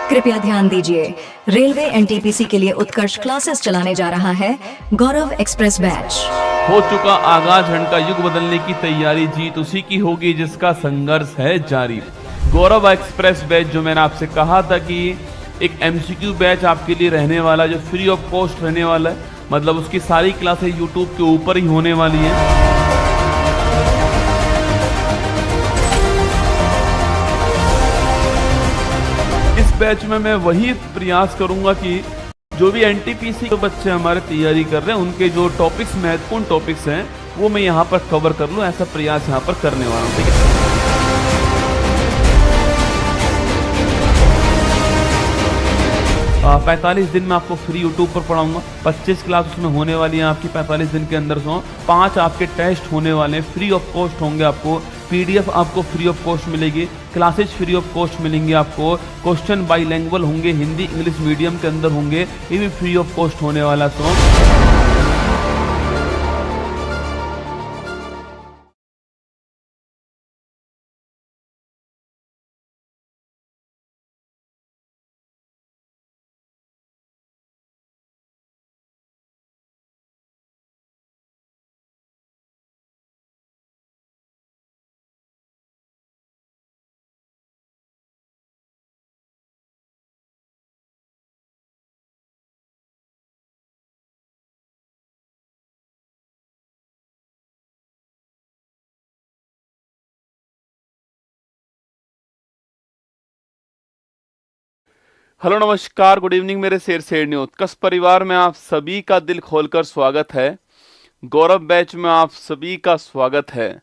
कृपया ध्यान दीजिए, रेलवे एनटीपीसी के लिए उत्कर्ष क्लासेस चलाने जा रहा है गौरव एक्सप्रेस बैच। हो चुका आगाज, रन का युग बदलने की तैयारी, जीत उसी की होगी जिसका संघर्ष है जारी। गौरव एक्सप्रेस बैच जो मैंने आपसे कहा था कि एक एमसीक्यू बैच आपके लिए रहने वाला, जो फ्री ऑफ कॉस्ट रहने वाला है, मतलब उसकी सारी क्लासेस यूट्यूब के ऊपर ही होने वाली है। इस बैच में मैं वही प्रयास करूंगा कि जो भी एनटीपीसी के बच्चे हमारे तैयारी कर रहे हैं उनके जो टॉपिक्स, महत्वपूर्ण टॉपिक्स हैं, वो मैं यहाँ पर कवर कर लूँ, ऐसा प्रयास यहाँ पर करने वाला हूँ। ठीक है, 45 दिन में आपको फ्री यूट्यूब पर पढ़ाऊंगा। 25 क्लास उसमें होने वाली है आपकी 45 दिन के अंदर। 5 आपके टेस्ट होने वाले हैं, फ्री ऑफ कॉस्ट होंगे। आपको पीडीएफ आपको फ्री ऑफ कॉस्ट मिलेगी, क्लासेस फ्री ऑफ कॉस्ट मिलेंगी आपको, क्वेश्चन बाईलैंग्वेज होंगे, हिंदी इंग्लिश मीडियम के अंदर होंगे, ये भी फ्री ऑफ कॉस्ट होने वाला। हेलो, नमस्कार, गुड इवनिंग मेरे शेर शेर न्यूज उत्कर्ष परिवार में आप सभी का दिल खोलकर स्वागत है। गौरव बैच में आप सभी का स्वागत है।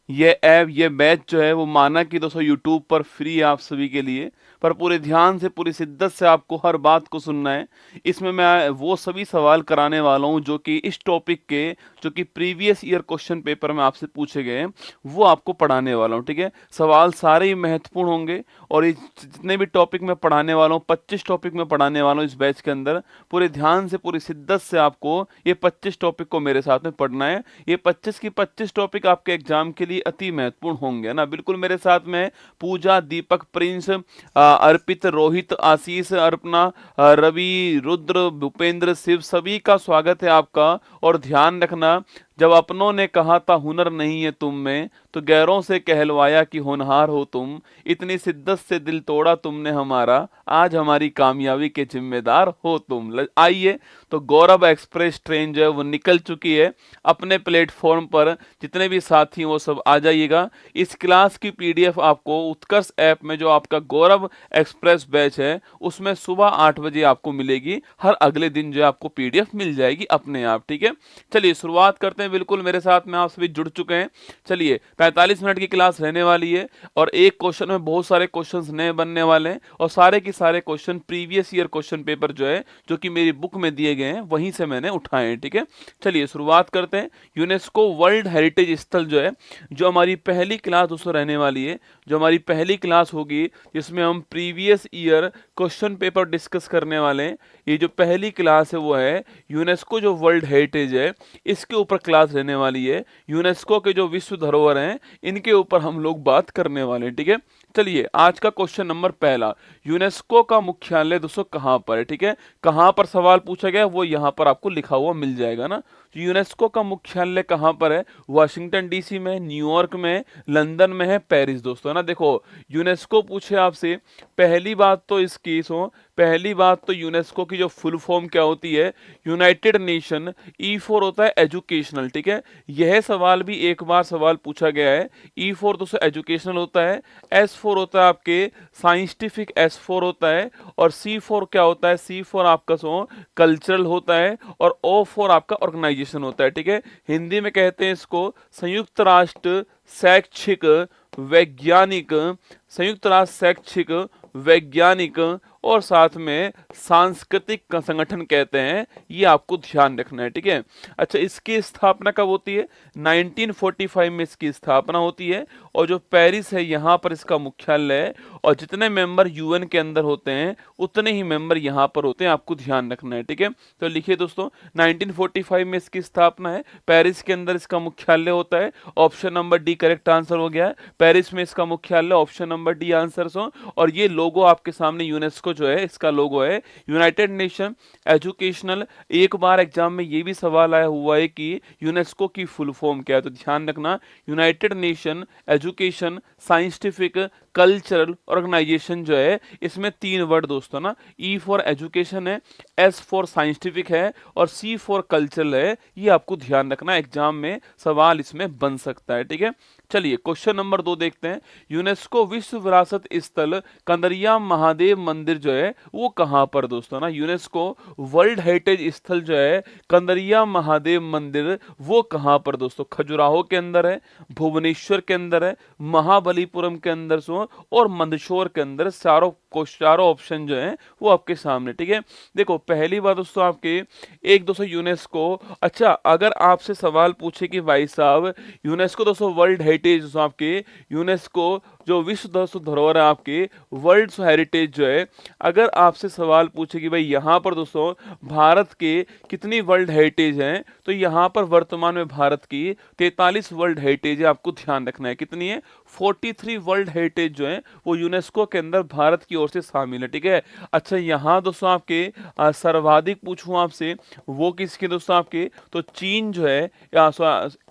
ये ऐप, ये बैच जो है वो माना कि दोस्तों यूट्यूब पर फ्री है आप सभी के लिए, पर पूरे ध्यान से, पूरी शिद्दत से आपको हर बात को सुनना है। इसमें मैं वो सभी सवाल कराने वाला हूँ जो कि इस टॉपिक के, जो कि प्रीवियस ईयर क्वेश्चन पेपर में आपसे पूछे गए हैं, वो आपको पढ़ाने वाला हूँ। ठीक है, सवाल सारे ही महत्वपूर्ण होंगे और ये जितने भी टॉपिक मैं पढ़ाने वाला हूँ, 25 टॉपिक मैं पढ़ाने वाला हूँ इस बैच के अंदर। पूरे ध्यान से, पूरी शिद्दत से आपको ये 25 टॉपिक को मेरे साथ में पढ़ना है। ये 25 की 25 टॉपिक आपके एग्जाम के लिए अति महत्वपूर्ण होंगे ना। बिल्कुल मेरे साथ में पूजा, दीपक, प्रिंस, अर्पित, रोहित, आशीष, अर्पणा, रवि, रुद्र, भूपेंद्र, शिव, सभी का स्वागत है आपका। और ध्यान रखना, जब अपनों ने कहा था हुनर नहीं है तुम में, तो गैरों से कहलवाया कि होनहार हो तुम। इतनी शिद्दत से दिल तोड़ा तुमने हमारा, आज हमारी कामयाबी के जिम्मेदार हो तुम। आइए, तो गौरव एक्सप्रेस ट्रेन जो है वो निकल चुकी है अपने प्लेटफॉर्म पर। जितने भी साथी वो सब आ जाइएगा। इस क्लास की पीडीएफ आपको उत्कर्ष ऐप में, जो आपका गौरव एक्सप्रेस बैच है, उसमें सुबह 8 बजे आपको मिलेगी। हर अगले दिन जो है आपको पीडीएफ मिल जाएगी अपने आप। ठीक है, चलिए शुरुआत करते हैं। बिल्कुल मेरे साथ में आप सभी जुड़ चुके हैं। चलिए, 45 मिनट की क्लास रहने वाली है और एक क्वेश्चन में बहुत सारे क्वेश्चंस नए बनने वाले हैं और सारे के सारे question previous year question paper जो है, जो कि मेरी बुक में दिए गए हैं, वहीं से मैंने उठाए हैं। ठीक है, चलिए शुरुआत करते हैं। यूनेस्को वर्ल्ड हेरिटेज स्थल जो है, जो हमारी पहली क्लास दोस्तों रहने वाली है, जो हमारी पहली क्लास होगी, जिसमें हम previous year question paper discuss करने वाले हैं। ये जो पहली क्लास है वो है यूनेस्को जो वर्ल्ड हेरिटेज है, इसके ऊपर क्लास रहने वाली है। यूनेस्को के जो विश्व धरोहर हैं, इनके ऊपर हम लोग बात करने वाले हैं। ठीक है, चलिए आज का क्वेश्चन नंबर पहला, यूनेस्को का मुख्यालय दोस्तों कहाँ पर है। ठीक है, कहाँ पर सवाल पूछा गया वो यहाँ पर आपको लिखा हुआ मिल जाएगा ना। यूनेस्को का मुख्यालय कहाँ पर है? वाशिंगटन डीसी में, न्यूयॉर्क में, लंदन में है, पेरिस दोस्तों ना। देखो, यूनेस्को पूछे आपसे, पहली बात तो इसकी पहली बात तो यूनेस्को की जो फुल फॉर्म क्या होती है? United nation. E4 होता है एजुकेशनल। ठीक है, यह सवाल भी एक बार सवाल पूछा गया है। E4 दोस्तों एजुकेशनल होता है, S4 होता है आपके साइंटिफिक, S4 होता है, और C4 क्या होता है? C4 आपका कल्चरल होता है, और O4 आपका ऑर्गेनाइजेशन होता है। ठीक है, हिंदी में कहते हैं इसको संयुक्त राष्ट्र शैक्षिक वैज्ञानिक, संयुक्त राष्ट्र शैक्षिक वैज्ञानिक और साथ में सांस्कृतिक संगठन कहते हैं, ये आपको ध्यान रखना है, ठीक है। अच्छा, इसकी स्थापना कब होती है? 1945 में इसकी स्थापना होती है और जो पेरिस है यहाँ पर इसका मुख्यालय है और जितने मेंबर यूएन के अंदर होते हैं उतने ही मेंबर यहाँ पर होते हैं, आपको ध्यान रखना है, ठीक है। तो लिखिए दोस्तों, 1945 में इसकी स्थापना है, पेरिस के अंदर इसका मुख्यालय होता है। Option number D correct answer हो गया है, पेरिस में इसका मुख्यालय, ऑप्शन नंबर डी आंसर हो। और ये लोगो आपके सामने यूनेस्को जो है इसका लोगो है, यूनाइटेड नेशन एजुकेशनल। एक बार एग्जाम में ये भी सवाल आया हुआ है कि यूनेस्को की फुल फॉर्म क्या है, तो ध्यान रखना, United Nation Education Scientific Cultural organisation जो है, इसमें 3 वर्ड दोस्तों ना, ई फॉर एजुकेशन है, एस फॉर साइंटिफिक है और सी फॉर कल्चरल है। ये आपको ध्यान रखना, एग्जाम में सवाल इसमें बन सकता है, ठीक है। चलिए क्वेश्चन नंबर 2 देखते हैं। यूनेस्को विश्व विरासत स्थल कंदरिया महादेव मंदिर जो है वो कहाँ पर दोस्तों ना, यूनेस्को वर्ल्ड हेरिटेज स्थल जो है कंदरिया महादेव मंदिर वो कहाँ पर दोस्तों? खजुराहो के अंदर है, भुवनेश्वर के अंदर है, महाबलीपुरम के अंदर सो और मंदसौर के अंदर। चारों ऑप्शन जो है वो आपके सामने, ठीक है। देखो पहली बात दोस्तों आपके एक दोस्तों यूनेस्को, अच्छा अगर आपसे सवाल पूछे कि भाई साहब यूनेस्को दोस्तों वर्ल्ड हेरिटेज दोस्तों आपके, यूनेस्को जो विश्व दोस्तों धरोहर है आपके, वर्ल्ड हेरिटेज जो है, अगर आपसे सवाल पूछे कि भाई यहाँ पर दोस्तों भारत के कितनी वर्ल्ड हेरिटेज हैं, तो यहाँ पर वर्तमान में भारत की 43 वर्ल्ड हेरिटेज है, आपको ध्यान रखना है। कितनी है? 43 वर्ल्ड हेरिटेज जो है वो यूनेस्को के अंदर भारत की ओर से शामिल है, ठीक है। अच्छा यहाँ दोस्तों आपके सर्वाधिक पूछूं आपसे, वो किसके दोस्तों आपके? तो चीन जो है या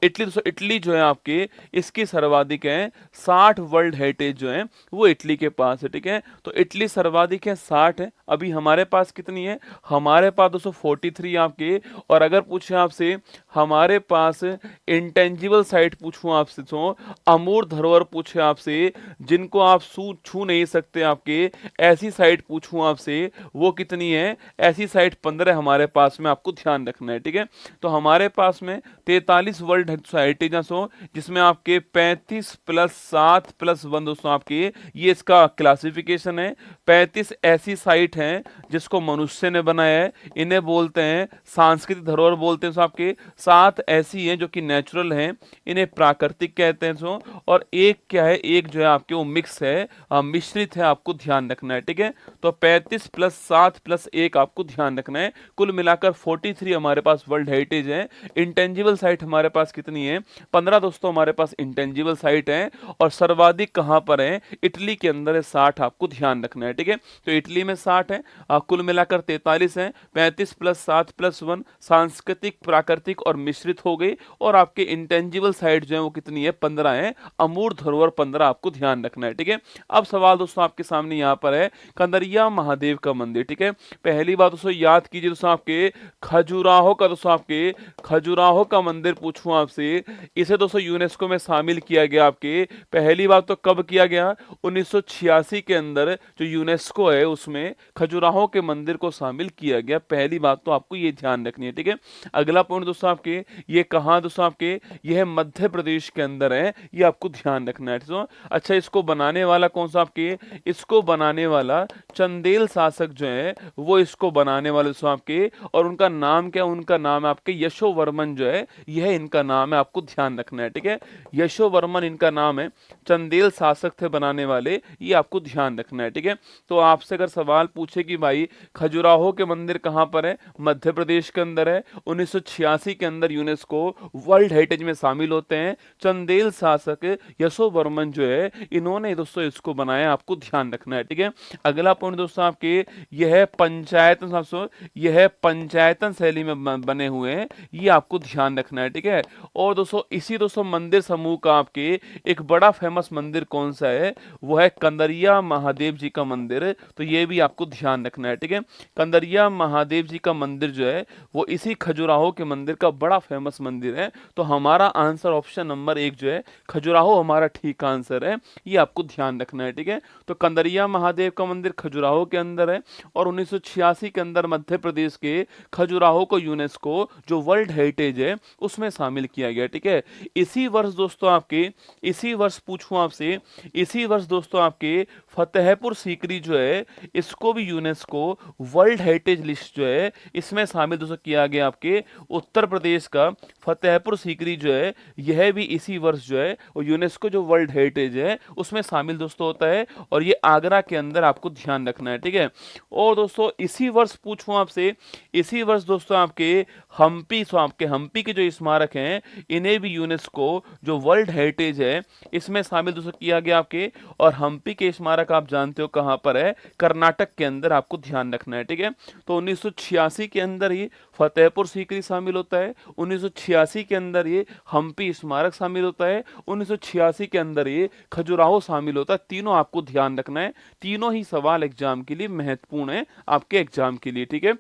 इटली दोस्तों, इटली जो है आपके, इसकी सर्वाधिक है 60 वर्ल्ड हेरिटेज जो है वो इटली के पास है, ठीक है। तो इटली सर्वाधिक है 60 है। अभी हमारे पास कितनी है? हमारे पास दोस्तों 43 आपके। और अगर पूछे आपसे हमारे पास इंटेंजिबल साइट पूछूं आपसे, तो अमूर्त धरोहर पूछे आपसे, जिनको आप छू नहीं सकते आपके, ऐसी साइट पूछूं आपसे, वो कितनी है? ऐसी साइट 15 हमारे पास में, आपको ध्यान रखना है, ठीक है। तो हमारे पास में 43 वर्ल्ड हेरिटेज हो, जिसमें आपके 35 + 7 + 1 दोस्तों आपके, ये इसका क्लासिफिकेशन है। 35 ऐसी साइट हैं जिसको मनुष्य ने बनाया है, इन्हें बोलते हैं सांस्कृतिक धरोहर बोलते हैं सो आपके। 7 ऐसी हैं जो कि नेचुरल हैं, इन्हें प्राकृतिक कहते हैं सो। और एक क्या है? एक जो है आपके वो मिक्स है, मिश्रित है, आपको ध्यान रखना है, ठीक है। तो 35 + 7 + 1 आपको ध्यान रखना है। कुल मिलाकर 43 हमारे पास वर्ल्ड हेरिटेज है। इंटेंजिबल साइट हमारे पास कितनी है? 15 दोस्तों हमारे पास इंटेंजिबल साइट है। और सर्वाधिक कहां पर है? इटली के अंदर है, 60, आपको ध्यान रखना है, ठीक है। तो इटली में 60 है, कुल मिलाकर 43 है। 35 + 7 + 1 सांस्कृतिक, प्राकृतिक और मिश्रित हो गई। और आपके इंटेंजिबल साइट जो है वो कितनी है? 15 है। अमूर्त धरोहर 15, आपको ध्यान रखना है, ठीक है। अब सवाल दोस्तों आपके सामने यहाँ पर है कंदरिया महादेव का मंदिर, ठीक है। पहली बात दोस्तों याद कीजिए दोस्तों आपके खजुराहो का, दोस्तों आपके खजुराहो का मंदिर पूछूं आपसे, इसे दोस्तों यूनेस्को में शामिल किया गया आपके। पहली बात तो कब किया गया? 1986 के अंदर जो यूनेस्को है उसमें खजुराहो के मंदिर को शामिल किया गया। पहली बात तो आपको ये ध्यान रखनी है, ठीक है। अगला पॉइंट दोस्तों आपके, ये कहाँ दोस्तों आपके? यह मध्य प्रदेश के अंदर है, ये आपको ध्यान रखना है दोस्तों। अच्छा, इसको बनाने वाला कौन सा आपके? इसको बनाने वाला चंदेल शासक जो है वो इसको बनाने वाले दोस्तों आपके। और उनका नाम क्या? उनका नाम है आपके यशोवर्मन जो है, यह इनका नाम है, आपको ध्यान रखना है, ठीक है। यशोवर्मन इनका नाम है, चंदेल शासक थे बनाने वाले, ये आपको ध्यान रखना है, ठीक है। तो आपसे अगर सवाल पूछे कि भाई खजुराहो के मंदिर कहां पर है? मध्य प्रदेश के अंदर है। 1986 के अंदर यूनेस्को वर्ल्ड हेरिटेज में शामिल होते हैं। चंदेल शासक यशोवर्मन जो है, इन्होंने दोस्तों इसको बनाया, आपको ध्यान रखना है, ठीक है। अगला पॉइंट दोस्तों आपके, यह पंचायतन, यह पंचायतन शैली में बने हुए हैं, ये आपको ध्यान रखना है, ठीक है। और दोस्तों इसी दोस्तों मंदिर समूह का आपके एक बड़ा फेमस मंदिर कौन सा है? वो है कंदरिया महादेव जी का मंदिर। तो ये भी आपको ध्यान रखना है, ठीक है। कंदरिया महादेव जी का मंदिर जो है वो इसी खजुराहो के मंदिर का बड़ा फेमस मंदिर है। तो हमारा आंसर ऑप्शन नंबर 1 जो है खजुराहो हमारा ठीक आंसर है, ये आपको ध्यान रखना है, ठीक है। तो कंदरिया महादेव का मंदिर खजुराहो के अंदर है और 1986 के अंदर मध्य प्रदेश के खजुराहो को यूनेस्को जो वर्ल्ड हेरिटेज है उसमें शामिल किया गया, ठीक है। इसी वर्ष दोस्तों आपके, इसी वर्ष पूछूं आपसे, इसी वर्ष दोस्तों आपके फतेहपुर सीकरी जो है इसको भी यूनेस्को वर्ल्ड हेरिटेज लिस्ट जो है इसमें शामिल दोस्तों किया गया। आपके उत्तर प्रदेश का फतेहपुर सीकरी जो है यह भी इसी वर्ष जो है और यूनेस्को जो वर्ल्ड हेरिटेज है उसमें शामिल दोस्तों होता है और ये आगरा के अंदर आपको ध्यान रखना है, ठीक है। और दोस्तों इसी वर्ष पूछूं आपसे, इसी वर्ष दोस्तों आपके हम्पी, सो आपके हम्पी के जो स्मारक हैं इन्हें भी यूनेस्को जो वर्ल्ड हेरिटेज है इसमें शामिल दोस्तों किया गया आपके। और हम्पी के स्मारक आप जानते हो कहां पर है, कर्नाटक के अंदर, आपको ध्यान रखना है, ठीक है। तो 1986 के अंदर ही फतेहपुर सीकरी शामिल होता है, 1986 के अंदर ये हम्पी स्मारक शामिल होता है, 1986 के अंदर ये खजुराहो शामिल होता है। तीनों आपको ध्यान रखना है, तीनों ही सवाल एग्जाम के लिए महत्वपूर्ण है आपके एग्जाम के लिए, ठीक है।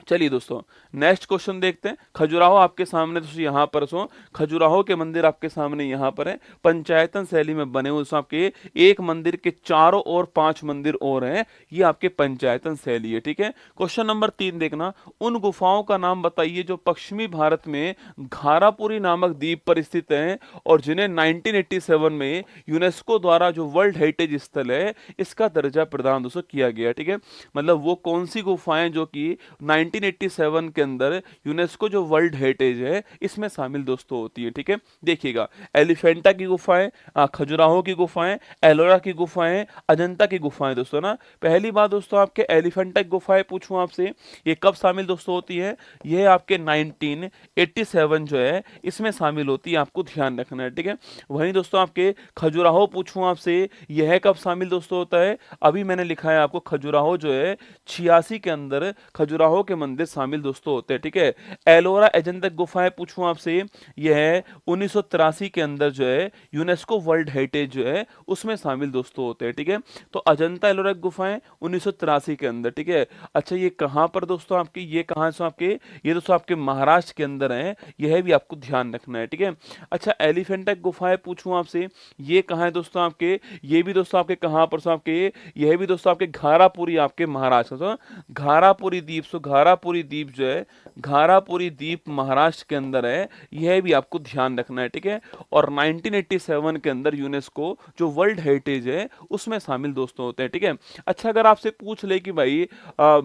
चलिए दोस्तों नेक्स्ट क्वेश्चन देखते हैं। खजुराहो आपके सामने दोस्तों यहाँ पर सो खजुराहो के मंदिर आपके सामने यहाँ पर है, पंचायतन शैली में बने हुए आपके एक मंदिर के चारों ओर 5 मंदिर और हैं, ये आपके पंचायतन शैली है, ठीक है। क्वेश्चन नंबर 3 देखना, उन गुफाओं का नाम बताइए जो पश्चिमी भारत में घारापुरी नामक द्वीप पर स्थित हैं और जिन्हें 1987 में यूनेस्को द्वारा जो वर्ल्ड हेरिटेज स्थल है इसका दर्जा प्रदान दोस्तों किया गया, ठीक है। मतलब वो कौन सी गुफाएं जो कि 1987 के अंदर यूनेस्को जो वर्ल्ड हेरिटेज है इसमें शामिल दोस्तों होती है, ठीक है। देखिएगा एलिफेंटा की गुफाएं, खजुराहो की गुफाएं, एलोरा की गुफाएं, अजंता की गुफाएं दोस्तों ना। पहली बात दोस्तों आपके एलिफेंटा की गुफाएं पूछूं आपसे, ये कब शामिल दोस्तों होती है, ये आपके 1987 जो है इसमें शामिल होती है, आपको ध्यान रखना है, ठीक है। वहीं दोस्तों आपके खजुराहो पूछूं आपसे, यह कब शामिल दोस्तों होता है, अभी मैंने लिखा है आपको खजुराहो जो है 86 के अंदर खजुराहो के मंदिर शामिल दोस्तों होते हैं, ठीक है। एलोरा अजंता गुफाएं पूछूं आपसे, यह 1983 के अंदर जो है यूनेस्को वर्ल्ड हेरिटेज जो है उसमें शामिल दोस्तों होते हैं, ठीक है। तो अजंता एलोरा गुफाएं 1983 के अंदर, ठीक है। अच्छा ये कहां पर दोस्तों आपकी, ये कहां से आपके, ये दोस्तों आपके महाराष्ट्र के अंदर है, यह भी आपको ध्यान रखना है, ठीक है। अच्छा एलिफेंटा गुफाएं पूछूं आपसे, ये कहां है दोस्तों आपके, ये भी दोस्तों आपके कहां पर सो आपके, यह भी दोस्तों आपके घारापुरी आपके महाराष्ट्र, घारापुरी द्वीप, सो घारापुरी द्वीप जो है घारापुरी द्वीप महाराष्ट्र के अंदर है, यह भी आपको ध्यान रखना है, ठीक है। और 1987 के अंदर यूनेस्को जो वर्ल्ड हेरिटेज है उसमें शामिल दोस्तों होते हैं, ठीक है। अच्छा अगर आपसे पूछ ले कि भाई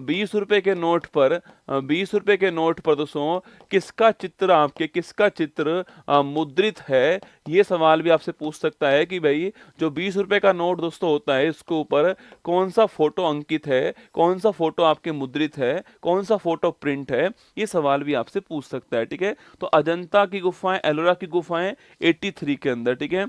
20 रुपए के नोट पर 20 रुपए के नोट पर दोस्तों किसका चित्र आपके, किसका चित्र मुद्रित है, ये सवाल भी आपसे पूछ सकता है कि भाई जो 20 रुपए का नोट दोस्तों होता है इसके ऊपर कौन सा फोटो अंकित है, कौन सा फोटो आपके मुद्रित है, कौन सा फोटो प्रिंट है, ये सवाल भी आपसे पूछ सकता है, ठीक है। तो अजंता की गुफाएं, एलोरा की गुफाएं 83 के अंदर, ठीक है।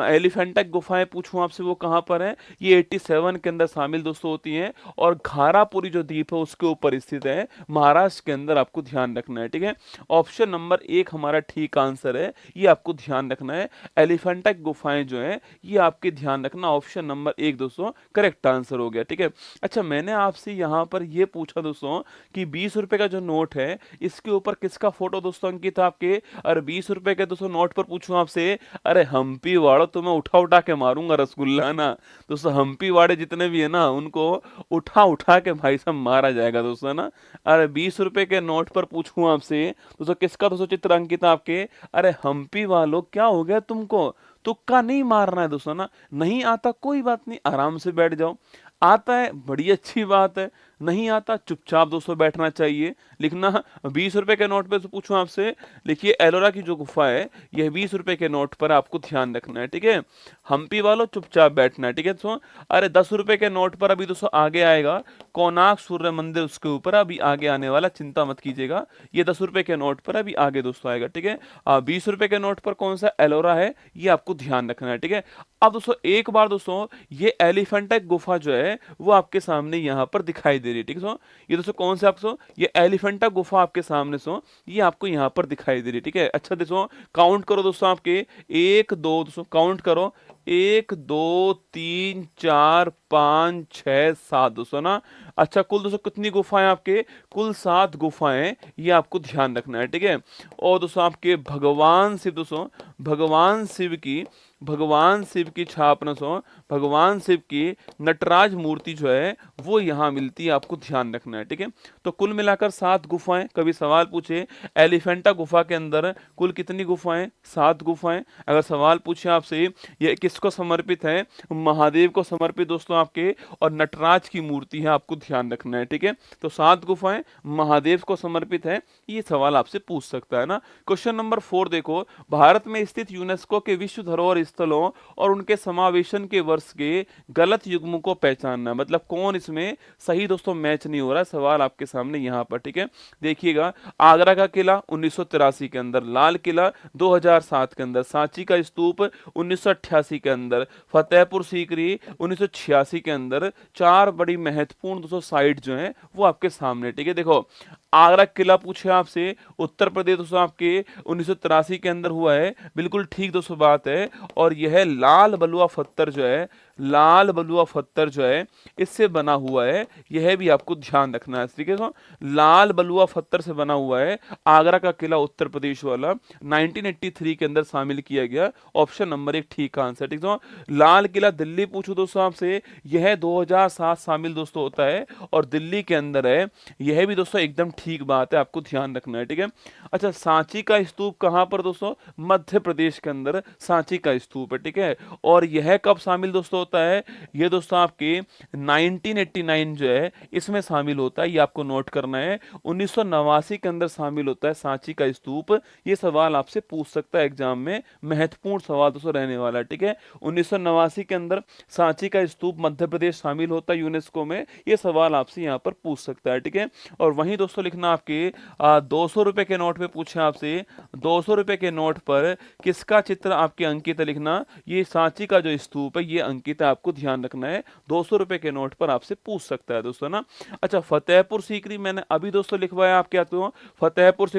एलिफेंटा की गुफाएं पूछूं आपसे वो कहां पर है, ये 87 के अंदर शामिल दोस्तों होती हैं और घारापुरी जो द्वीप है उसके ऊपर स्थित है, महाराष्ट्र के अंदर, आपको ध्यान रखना है, ठीक है। ऑप्शन नंबर 1 हमारा ठीक आंसर है, ये आपको ध्यान रखना है। एलिफेंटा की गुफाएं जो है ये आपके ध्यान रखना, ऑप्शन नंबर 1 दोस्तों करेक्ट आंसर हो गया, ठीक है। अच्छा मैंने आपसे यहां पर ये पूछा दोस्तों कि 20 रुपए का जो नोट है इसके ऊपर किसका फोटो दोस्तों अंकित है आपके, और 20 रुपए के दोस्तों नोट पर पूछूं आपसे, अरे हम्पी वाड़ो तो मैं उठा उठा के मारूंगा रसगुल्ला ना दोस्तों, हम्पी वाड़े जितने भी है ना उनको उठा उठा के भाई साहब मारा जाएगा दोस्तों ना। अरे 20 रुपए के नोट पर पूछूं आपसे दोस्तों किसका दोस्तों चित्र अंकित है आपके, अरे हम्पी वालों क्या हो गया तुमको, तुक्का नहीं मारना है दोस्तों ना। नहीं आता कोई बात नहीं, आराम से बैठ जाओ, आता है बड़ी अच्छी बात है, नहीं आता चुपचाप दोस्तों बैठना चाहिए। लिखना 20 रुपए के नोट पे तो पूछूं आपसे, लिखिए एलोरा की जो गुफा है यह 20 रुपए के नोट पर आपको ध्यान रखना है, ठीक है। हम्पी वालों चुपचाप बैठना है, ठीक है दोस्तों। अरे 10 रुपए के नोट पर अभी दोस्तों आगे आएगा कोणार्क सूर्य मंदिर, उसके ऊपर अभी आगे आने वाला, चिंता मत कीजिएगा। ये 10 रुपए के नोट पर अभी आगे दोस्तों आएगा, ठीक है। 20 रुपए के नोट पर कौन सा एलोरा है ये आपको ध्यान रखना है, ठीक है। अब दोस्तों एक बार दोस्तों ये एलिफेंटा गुफा जो है वो आपके सामने यहाँ पर दिखाई दे रही है, ठीक है। ये दोस्तों कौन से आपको, ये एलिफेंटा गुफा आपके सामने सो ये आपको यहाँ पर दिखाई दे रही है, ठीक है। अच्छा दोस्तों काउंट करो दोस्तों आपके 1 2 दोस्तों काउंट करो 1 2 3 4 5 6 7 दोस्तों ना। अच्छा कुल दोस्तों कितनी गुफाएं आपके, कुल 7 गुफाएं, ये आपको ध्यान रखना है, ठीक है। और दोस्तों आपके भगवान शिव दोस्तों, भगवान शिव की छाप दोस्तों, भगवान शिव की नटराज मूर्ति जो है वो यहाँ मिलती है, आपको ध्यान रखना है, ठीक है। तो कुल मिलाकर 7 गुफाएं। कभी सवाल पूछे एलिफेंटा गुफा के अंदर कुल कितनी गुफाएं, 7 गुफाएं। अगर सवाल पूछे आपसे ये किसको समर्पित है, महादेव को समर्पित दोस्तों आपके, और नटराज की मूर्ति है, आपको ध्यान रखना है, ठीक है। तो 7 गुफाएं महादेव को समर्पित है, ये सवाल आपसे पूछ सकता है ना। क्वेश्चन नंबर 4 देखो, भारत में स्थित यूनेस्को के विश्व धरोहर स्थलों और उनके समावेशन के वर्ष के गलत युग्म को पहचानना, मतलब कौन इसमें सही दोस्तों मैच नहीं हो रहा है, सवाल आपके सामने यहाँ पर, ठीक है। देखिएगा, आगरा का किला 1983 के अंदर, लाल किला 2007 के अंदर, सांची का स्तूप 1988 के अंदर, फतेहपुर सीकरी 1986 के अंदर, 4 बड़ी महत्वपूर्ण दोस्तों साइट जो हैं वो आपके सामने, ठीक है। देखो आगरा किला पूछे आपसे, उत्तर प्रदेश दोस्तों आपके 1983 के अंदर हुआ है, बिल्कुल ठीक दोस्तों बात है। और यह लाल बलुआ पत्थर जो है, लाल बलुआ पत्थर जो है इससे बना हुआ है, यह भी आपको ध्यान रखना है। इस तरीके से लाल बलुआ पत्थर से बना हुआ है आगरा का किला, उत्तर प्रदेश वाला, 1983 के अंदर शामिल किया गया। ऑप्शन नंबर 1 ठीक आंसर, ठीक है। लाल किला दिल्ली पूछो दोस्तों आपसे, यह 2007 शामिल दोस्तों होता है और दिल्ली के अंदर है, यह भी दोस्तों एकदम ठीक बात है, आपको ध्यान रखना है, ठीक है। अच्छा सांची का स्तूप कहां पर दोस्तों, मध्य प्रदेश के अंदर सांची का स्तूप है, ठीक है। और यह कब शामिल दोस्तों होता है, यह दोस्तों आपके 1989 जो है इसमें शामिल होता है, ये आपको नोट करना है। 1989 के अंदर शामिल होता है सांची का स्तूप, ये सवाल आपसे पूछ सकता है एग्जाम में, महत्वपूर्ण सवाल दोस्तों रहने वाला है, ठीक है। 1989 के अंदर सांची का स्तूप मध्य प्रदेश शामिल होता है यूनेस्को में, ये सवाल आपसे यहाँ पर पूछ सकता है, ठीक है। और वहीं दोस्तों लिखना आपके 200 रुपए के नोट पे पूछे आपसे, 200 रुपए के नोट पर किसका चित्र आपके अंकित है, लिखना ये सांची का जो स्तूप है ये अंकित है, आपको ध्यान रखना है। 200 रुपए के नोट पर आपसे पूछ सकता है दोस्तों ना। अच्छा फतेहपुर सीकरी मैंने अभी दोस्तों लिखवाया आपके हाथों, फतेहपुर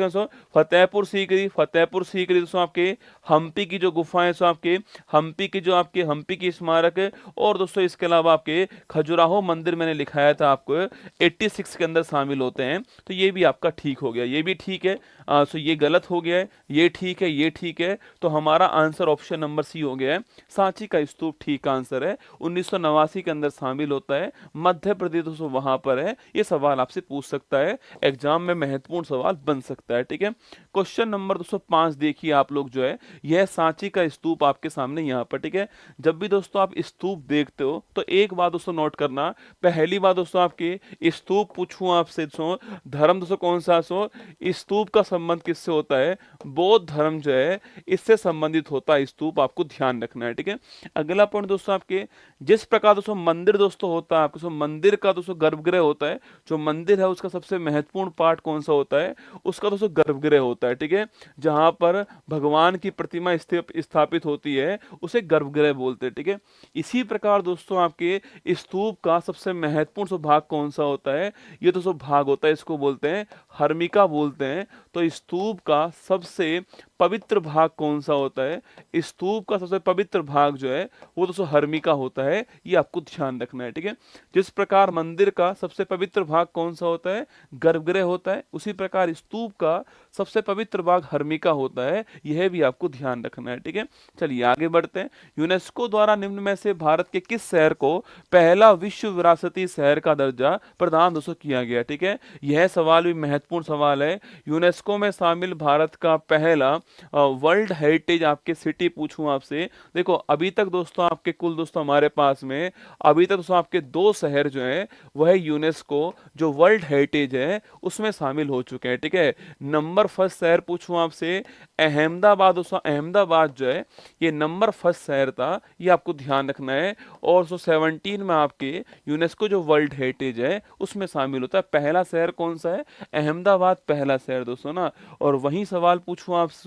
सीकरी, फतेहपुर सीकरी दोस्तों आपके हम्पी की जो गुफाएं सो आपके हम्पी की स्मारक है। और दोस्तों इसके अलावा आपके खजुराहो मंदिर मैंने लिखाया था आपको 86 के अंदर शामिल होते हैं, तो ये भी आपका ठीक हो गया, ये भी ठीक है। सो ये गलत हो गया है, ये ठीक है, ये ठीक है, तो हमारा आंसर ऑप्शन नंबर सी हो गया है, सांची का स्तूप ठीक आंसर है, 1989 के अंदर शामिल होता है, मध्य प्रदेश दोस्तों वहां पर है, ये सवाल आपसे पूछ सकता है, एग्जाम में महत्वपूर्ण सवाल बन सकता है, ठीक है। क्वेश्चन नंबर 205 देखिए आप लोग जो है, यह सांची का स्तूप आपके सामने यहाँ पर, ठीक है। जब भी दोस्तों आप स्तूप देखते हो तो एक बात दोस्तों नोट करना, पहली बात दोस्तों आपके स्तूप पूछूं आपसे धर्म दोस्तों कौन सा सो, स्तूप का संबंध किससे होता है, बौद्ध धर्म जो है इससे संबंधित होता है स्तूप, आपको ध्यान रखना है, ठीक है। अगला पॉइंट दोस्तों आपके, जिस प्रकार दोस्तों मंदिर दोस्तों होता है आपको, मंदिर का दोस्तों गर्भगृह होता है, जो मंदिर है उसका सबसे महत्वपूर्ण पार्ट कौन सा होता है, उसका दोस्तों गर्भगृह होता है, ठीक है। जहां पर भगवान की प्रतिमा स्थापित होती है उसे गर्भगृह बोलते हैं, ठीक है। इसी प्रकार दोस्तों आपके स्तूप का सबसे महत्वपूर्ण भाग कौन सा होता है, ये दोस्तों भाग होता है, इसको बोलते हैं हर्मिका बोलते हैं। तो स्तूप का सबसे पवित्र भाग कौन सा होता है, स्तूप का सबसे पवित्र भाग जो है वो दोस्तों हर्मिका होता है, ये आपको ध्यान रखना है, ठीक है। जिस प्रकार मंदिर का सबसे पवित्र भाग कौन सा होता है, गर्भगृह होता है, उसी प्रकार स्तूप का सबसे पवित्र भाग हर्मिका होता है, यह भी आपको ध्यान रखना है, ठीक है। चलिए आगे बढ़ते हैं। यूनेस्को द्वारा निम्न में से भारत के किस शहर को पहला विश्व विरासती शहर का दर्जा प्रदान दोस्तों किया गया, ठीक है। यह सवाल भी महत्वपूर्ण सवाल है। यूनेस्को में शामिल भारत का पहला वर्ल्ड हेरिटेज आपके सिटी पूछूं आपसे, देखो अभी तक दोस्तों आपके कुल दोस्तों हमारे पास में अभी तक दोस्तों आपके 2 शहर जो है वह यूनेस्को जो वर्ल्ड हेरिटेज है उसमें शामिल हो चुके हैं, ठीक है। नंबर फर्स्ट शहर पूछूं आपसे, अहमदाबाद दोस्तों, अहमदाबाद जो है ये नंबर फर्स्ट शहर था, ये आपको ध्यान रखना है। और 17 में आपके यूनेस्को जो वर्ल्ड हेरिटेज है उसमें शामिल होता है। पहला शहर कौन सा है, अहमदाबाद पहला शहर दोस्तों ना। और वही सवाल पूछूं आपसे,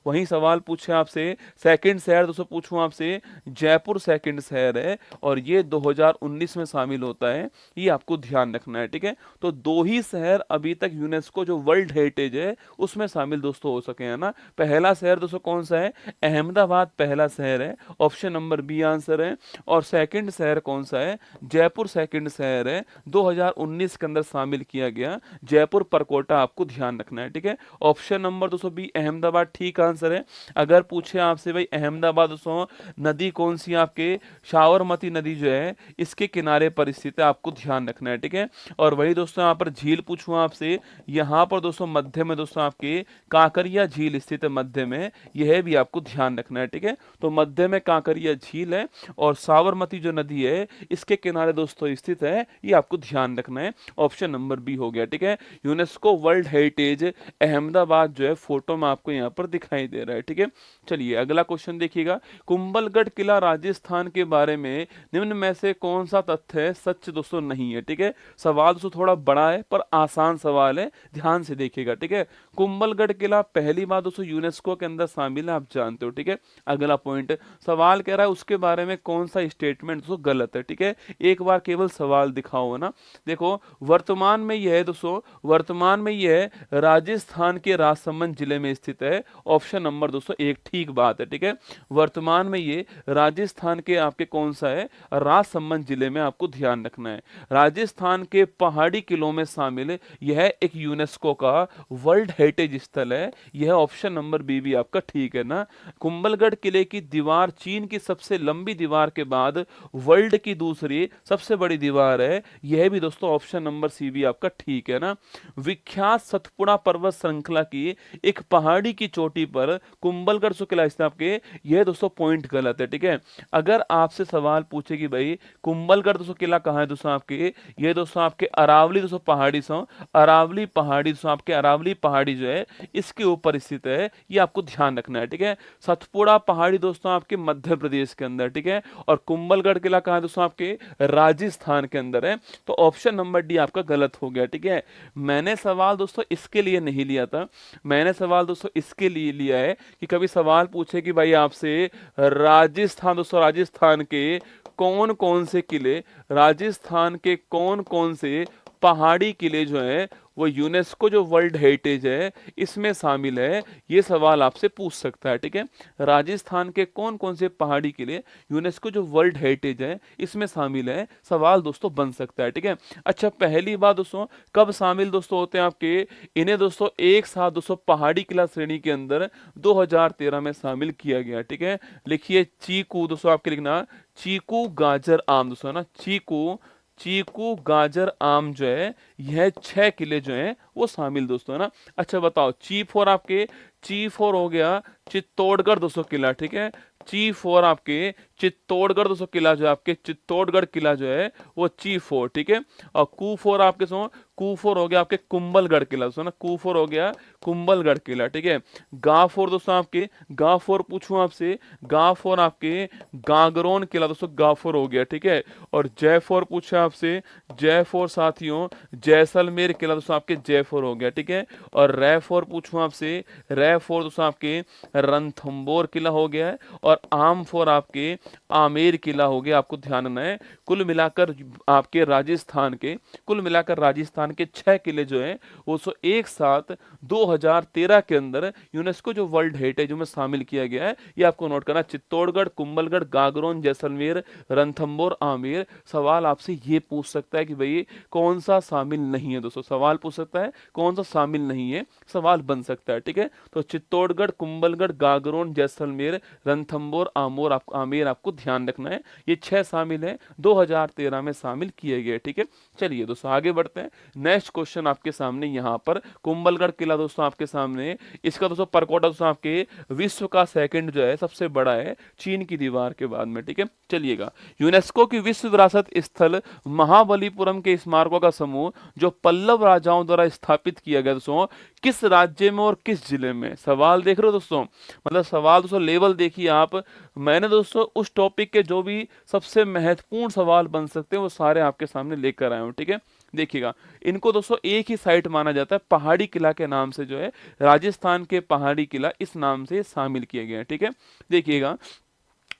वहीं सवाल पूछे आपसे सेकंड शहर दोस्तों पूछूं आपसे, जयपुर सेकंड शहर है और ये 2019 में शामिल होता है, ये आपको ध्यान रखना है। ठीक है, तो 2 ही शहर अभी तक यूनेस्को जो वर्ल्ड हेरिटेज है उसमें शामिल दोस्तों हो सके, है ना। पहला शहर दोस्तों कौन सा है, अहमदाबाद पहला शहर है, ऑप्शन नंबर बी आंसर है। और सेकंड शहर कौन सा है, जयपुर सेकंड शहर है, 2019 के अंदर शामिल किया गया, जयपुर परकोटा आपको ध्यान रखना है। ठीक है, ऑप्शन नंबर दोस्तों बी अहमदाबाद ठीक आंसर है। अगर पूछे आपसे भाई अहमदाबाद दोस्तों नदी कौन सी है, आपके साबरमती नदी जो है इसके किनारे पर स्थित है, आपको ध्यान रखना है। ठीक है, और वही दोस्तों यहाँ पर झील पूछूं आपसे, यहाँ पर दोस्तों मध्य में दोस्तों आपके कांकरिया झील स्थित है मध्य में, यह भी आपको ध्यान रखना है। ठीक है, तो मध्य में कांकरिया झील है और साबरमती जो नदी है इसके किनारे दोस्तों स्थित है, ये आपको ध्यान रखना है। ऑप्शन नंबर बी हो गया। ठीक है, यूनेस्को वर्ल्ड हेरिटेज अहमदाबाद जो है फोटो में आपको यहाँ पर दिखाई दे रहा है। ठीक है, चलिए अगला क्वेश्चन देखिएगा, कुंभलगढ़ किला राजस्थान के बारे में निम्न में से कौन सा तथ्य है सच दोस्तों नहीं है। ठीक है, सवाल दोस्तों थोड़ा बड़ा है पर आसान सवाल है, ध्यान से देखिएगा। ठीक है, कुंभलगढ़ किला पहली बार दोस्तों यूनेस्को के अंदर शामिल है, आप जानते हो। ठीक है, अगला पॉइंट सवाल कह रहा है उसके बारे में कौन सा स्टेटमेंट दोस्तों गलत है। ठीक है, एक बार केवल सवाल दिखाओ ना। देखो वर्तमान में यह है दोस्तों, वर्तमान में यह राजस्थान के राजसमंद जिले में स्थित है, ऑप्शन नंबर दोस्तों एक ठीक बात है। ठीक है, वर्तमान में ये राजस्थान के आपके कौन सा है, राजसमंद जिले में, आपको ध्यान रखना है। राजस्थान के पहाड़ी किलों में शामिल है, यह एक यूनेस्को का वर्ल्ड हेरिटेज स्थल है, यह ऑप्शन नंबर बी भी आपका ठीक है ना। कुंभलगढ़ किले की दीवार चीन की सबसे लंबी दीवार के बाद वर्ल्ड की दूसरी सबसे बड़ी दीवार है, यह भी दोस्तों ऑप्शन नंबर सी भी आपका ठीक है ना। विख्यात सतपुड़ा पर्वत श्रृंखला की एक पहाड़ी की चोटी पर कुंभलगढ़ जो किला स्थित आपके, यह दोस्तों पॉइंट गलत है। ठीक है, अगर आपसे सवाल पूछे कि भाई कुंभलगढ़ दोस्तों किला कहाँ है दोस्तों आपके, ये दोस्तों आपके अरावली दोस्तों पहाड़ी सो, अरावली पहाड़ी दोस्तों आपके, अरावली पहाड़ी जो है इसके ऊपर स्थित है, ये आपको ध्यान रखना है। ठीक है, सतपुड़ा पहाड़ी दोस्तों आपके मध्य प्रदेश के अंदर। ठीक है, और कुंभलगढ़ किला कहाँ है दोस्तों आपके, राजस्थान के अंदर है, तो ऑप्शन नंबर डी आपका गलत हो गया। ठीक है, मैंने सवाल दोस्तों इसके लिए नहीं लिया था, मैंने सवाल दोस्तों इसके लिए लिया है कि कभी सवाल पूछे कि भाई आपसे राजस्थान दोस्तों, राजस्थान के कौन कौन से किले, राजस्थान के कौन कौन से पहाड़ी किले जो है वो यूनेस्को जो वर्ल्ड हेरिटेज है इसमें शामिल है, ये सवाल आपसे पूछ सकता है। ठीक है, राजस्थान के कौन कौन से पहाड़ी किले यूनेस्को जो वर्ल्ड हेरिटेज है इसमें शामिल है, सवाल दोस्तों बन सकता है। ठीक है, अच्छा पहली बात दोस्तों कब शामिल दोस्तों होते हैं आपके, इन्हें दोस्तों एक साथ दोस्तों पहाड़ी किला श्रेणी के अंदर 2013 में शामिल किया गया। ठीक है, लिखिए चीकू दोस्तों, आपके लिखना चीकू गाजर आम दोस्तों ना, चीकू, चीकू गाजर आम जो है यह 6 किले जो हैं वो शामिल दोस्तों है ना। अच्छा बताओ चीफ और आपके, चीफ और हो गया चित्तौड़गढ़ दोस्तों किला। ठीक है, चीफ और आपके चित्तौड़गढ़ दोस्तों किला जो आपके चित्तौड़गढ़ किला जो है वो चीफ हो। ठीक है, और कू4 आपके सो, कू4 हो गया आपके कुंभलगढ़ किला सो ना, कू4 हो गया कुंभलगढ़ किला। ठीक है, गा4 दोस्तों आपके, गा4 पूछूं आपसे, गा4 आपके गागरोन किला दोस्तों, गा4 हो गया। ठीक है, और जय4 पूछा आपसे, जय4 साथियों जैसलमेर किला दोस्तों आपके जयपुर हो गया। ठीक है, और रै4 पूछूं आपसे, रै4 दोस्तों आपके रणथंबोर किला हो गया है, और आम4 आपके आमेर किला हो गया, आपको ध्यान रखना है। कुल मिलाकर आपके राजस्थान के, कुल मिलाकर राजस्थान के 6 किले जो हैं वो सो एक साथ 2013 के अंदर यूनेस्को जो वर्ल्ड हेरिटेज में शामिल किया गया है, ये आपको नोट करना, चित्तौड़गढ़, कुंभलगढ़, गागरोन, जैसलमेर, रणथंबोर, आमेर। सवाल आपसे ये पूछ सकता है कि भाई कौन सा शामिल नहीं है दोस्तों, सवाल पूछ सकता है कौन सा शामिल नहीं है, सवाल बन सकता है। ठीक है, तो चित्तौड़गढ़, कुंभलगढ़, गागरोन, जैसलमेर, रणथंबोर, आमेर आपको ध्यान रखना है, ये 6 शामिल है, 2013 में शामिल किए गए। ठीक है, चलिए दोस्तों आगे बढ़ते हैं। नेक्स्ट क्वेश्चन आपके सामने यहाँ पर कुंभलगढ़ किला दोस्तों आपके सामने, इसका दोस्तों परकोटा दोस्तों आपके विश्व का सेकंड जो है सबसे बड़ा है चीन की दीवार के बाद में। ठीक है, चलिएगा यूनेस्को की विश्व विरासत स्थल महाबलीपुरम के स्मारकों का समूह जो पल्लव राजाओं द्वारा स्थापित किया गया दोस्तों किस राज्य में और किस जिले में, सवाल देख रहे हो दोस्तों, मतलब सवाल दोस्तों लेवल देखिए आप, मैंने दोस्तों उस टॉपिक के जो भी सबसे महत्वपूर्ण सवाल बन सकते हैं वो सारे आपके सामने लेकर आया हूँ, ठीक है। देखिएगा, इनको दोस्तों एक ही साइट माना जाता है, पहाड़ी किला के नाम से जो है, राजस्थान के पहाड़ी किला इस नाम से शामिल किया गया है, ठीक है। देखिएगा,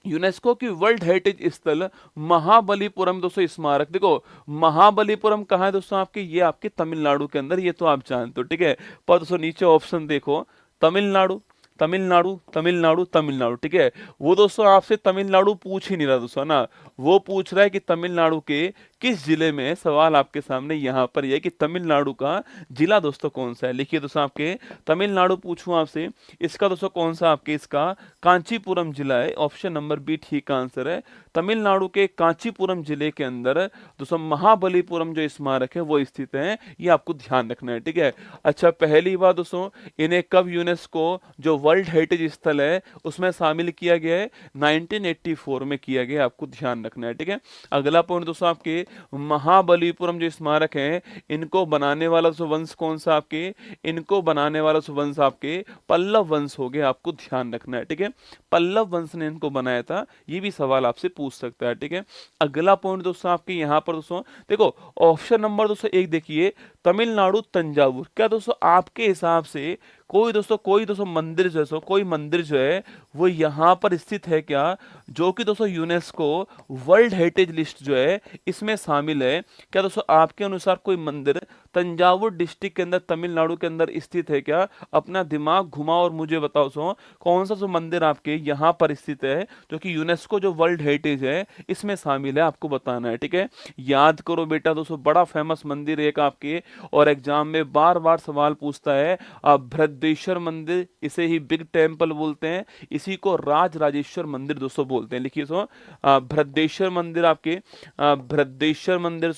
यूनेस्को की वर्ल्ड हेरिटेज स्थल महाबलीपुरम दोस्तों स्मारक, देखो महाबलीपुरम कहाँ है दोस्तों आपके, ये आपके तमिलनाडु के अंदर, ये तो आप जानते हो, ठीक है। पर दोस्तों नीचे ऑप्शन देखो, तमिलनाडु तमिलनाडु तमिलनाडु तमिलनाडु, ठीक है। वो दोस्तों आपसे तमिलनाडु पूछ ही नहीं रहा दोस्तों ना, वो पूछ रहा है कि तमिलनाडु के किस जिले में है। सवाल आपके सामने यहाँ पर यह है कि तमिलनाडु का जिला दोस्तों कौन सा है। लिखिए दोस्तों, आपके तमिलनाडु पूछूं आपसे, इसका दोस्तों कौन सा आपके, इसका कांचीपुरम जिला है। ऑप्शन नंबर बी ठीक आंसर है। तमिलनाडु के कांचीपुरम जिले के अंदर दोस्तों महाबलीपुरम जो स्मारक है वो स्थित है, ये आपको ध्यान रखना है, ठीक है। अच्छा, पहली बार दोस्तों इन्हें कब यूनेस्को जो वर्ल्ड हेरिटेज स्थल है उसमें शामिल किया गया है, 1984 में किया गया, आपको ध्यान रखना है, ठीक है। अगला पॉइंट दोस्तों, आपके महाबलीपुरम जो स्मारक है इनको बनाने वाला दोस्तों वंश कौन सा आपके, इनको बनाने वाला वंश आपके पल्लव वंश हो गया, आपको ध्यान रखना है, ठीक है। पल्लव वंश ने इनको बनाया था, ये भी सवाल आपसे पूछ सकता है, ठीक है। अगला पॉइंट दोस्तों आपके यहाँ पर दोस्तों देखो, ऑप्शन नंबर दोस्तों एक देखिए, तमिलनाडु तंजावुर, क्या दोस्तों आपके हिसाब से कोई दोस्तों मंदिर जो है, कोई मंदिर जो है वो यहाँ पर स्थित है क्या, जो कि दोस्तों यूनेस्को वर्ल्ड हेरिटेज लिस्ट जो है इसमें शामिल है। क्या दोस्तों आपके अनुसार कोई मंदिर तंजावुर डिस्ट्रिक्ट के अंदर तमिलनाडु के अंदर स्थित है क्या? अपना दिमाग घुमाओ और मुझे बताओ कौन सा मंदिर आपके यहाँ पर स्थित है जो कि यूनेस्को जो वर्ल्ड हेरिटेज है इसमें शामिल है, आपको बताना है, ठीक है। याद करो बेटा दोस्तों, बड़ा फेमस मंदिर एक आपके, और एग्जाम में बार बार सवाल पूछता है, बृहदेश्वर मंदिर, इसे ही बिग टेम्पल बोलते हैं, इसी को राज राजेश्वर मंदिर दोस्तों बोलते हैं। लिखिए बृहदेश्वर मंदिर आपके, बृहदेश्वर मंदिर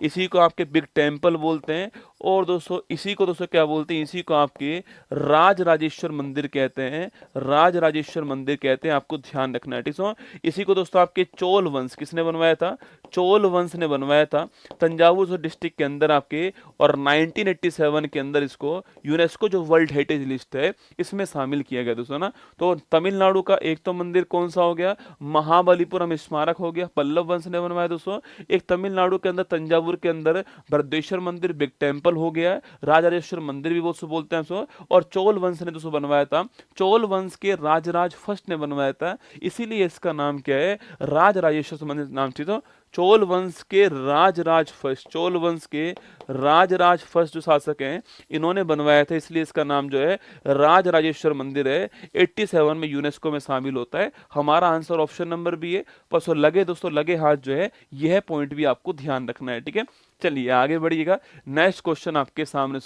इसी को आपके बिग टेम्पल बोलते हैं, और दोस्तों इसी को दोस्तों क्या बोलते हैं, इसी को आपके राज राजेश्वर मंदिर कहते हैं, राज राजेश्वर मंदिर कहते हैं, आपको ध्यान रखना है, ठीक है। इसी को दोस्तों आपके चोल वंश किसने बनवाया था, चोल वंश ने बनवाया था तंजावुर डिस्ट्रिक्ट के अंदर आपके, और 1987 के अंदर इसको यूनेस्को जो वर्ल्ड हेरिटेज लिस्ट है इसमें शामिल किया गया दोस्तों ना। तो तमिलनाडु का एक तो मंदिर कौन सा हो गया, महाबलीपुरम स्मारक हो गया, पल्लव वंश ने बनवाया दोस्तों। एक तमिलनाडु के अंदर तंजावुर के अंदर बृहदेश्वर मंदिर बिग टेम्पल हो गया, राजराजेश्वर मंदिर भी वो बोलते हैं और चोल वंश ने दोस्तों बनवाया था, चोल वंश के राजराज फर्स्ट ने बनवाया था, इसीलिए इसका नाम क्या है, राज राजेश्वर मंदिर नाम थी। तो चोल वंश के राजराज फर्स्ट, चोल वंश के राजराज फर्स्ट जो शासक हैं इन्होंने बनवाया था, इसलिए इसका नाम जो है राज राजेश्वर मंदिर है। 87 में यूनेस्को में शामिल होता है। हमारा आंसर ऑप्शन नंबर बी है। बस लगे दोस्तों, लगे हाथ जो है, यह पॉइंट भी आपको ध्यान रखना है, ठीक है। चलिए आगे बढ़िएगा। नेक्स्ट क्वेश्चन आपके सामने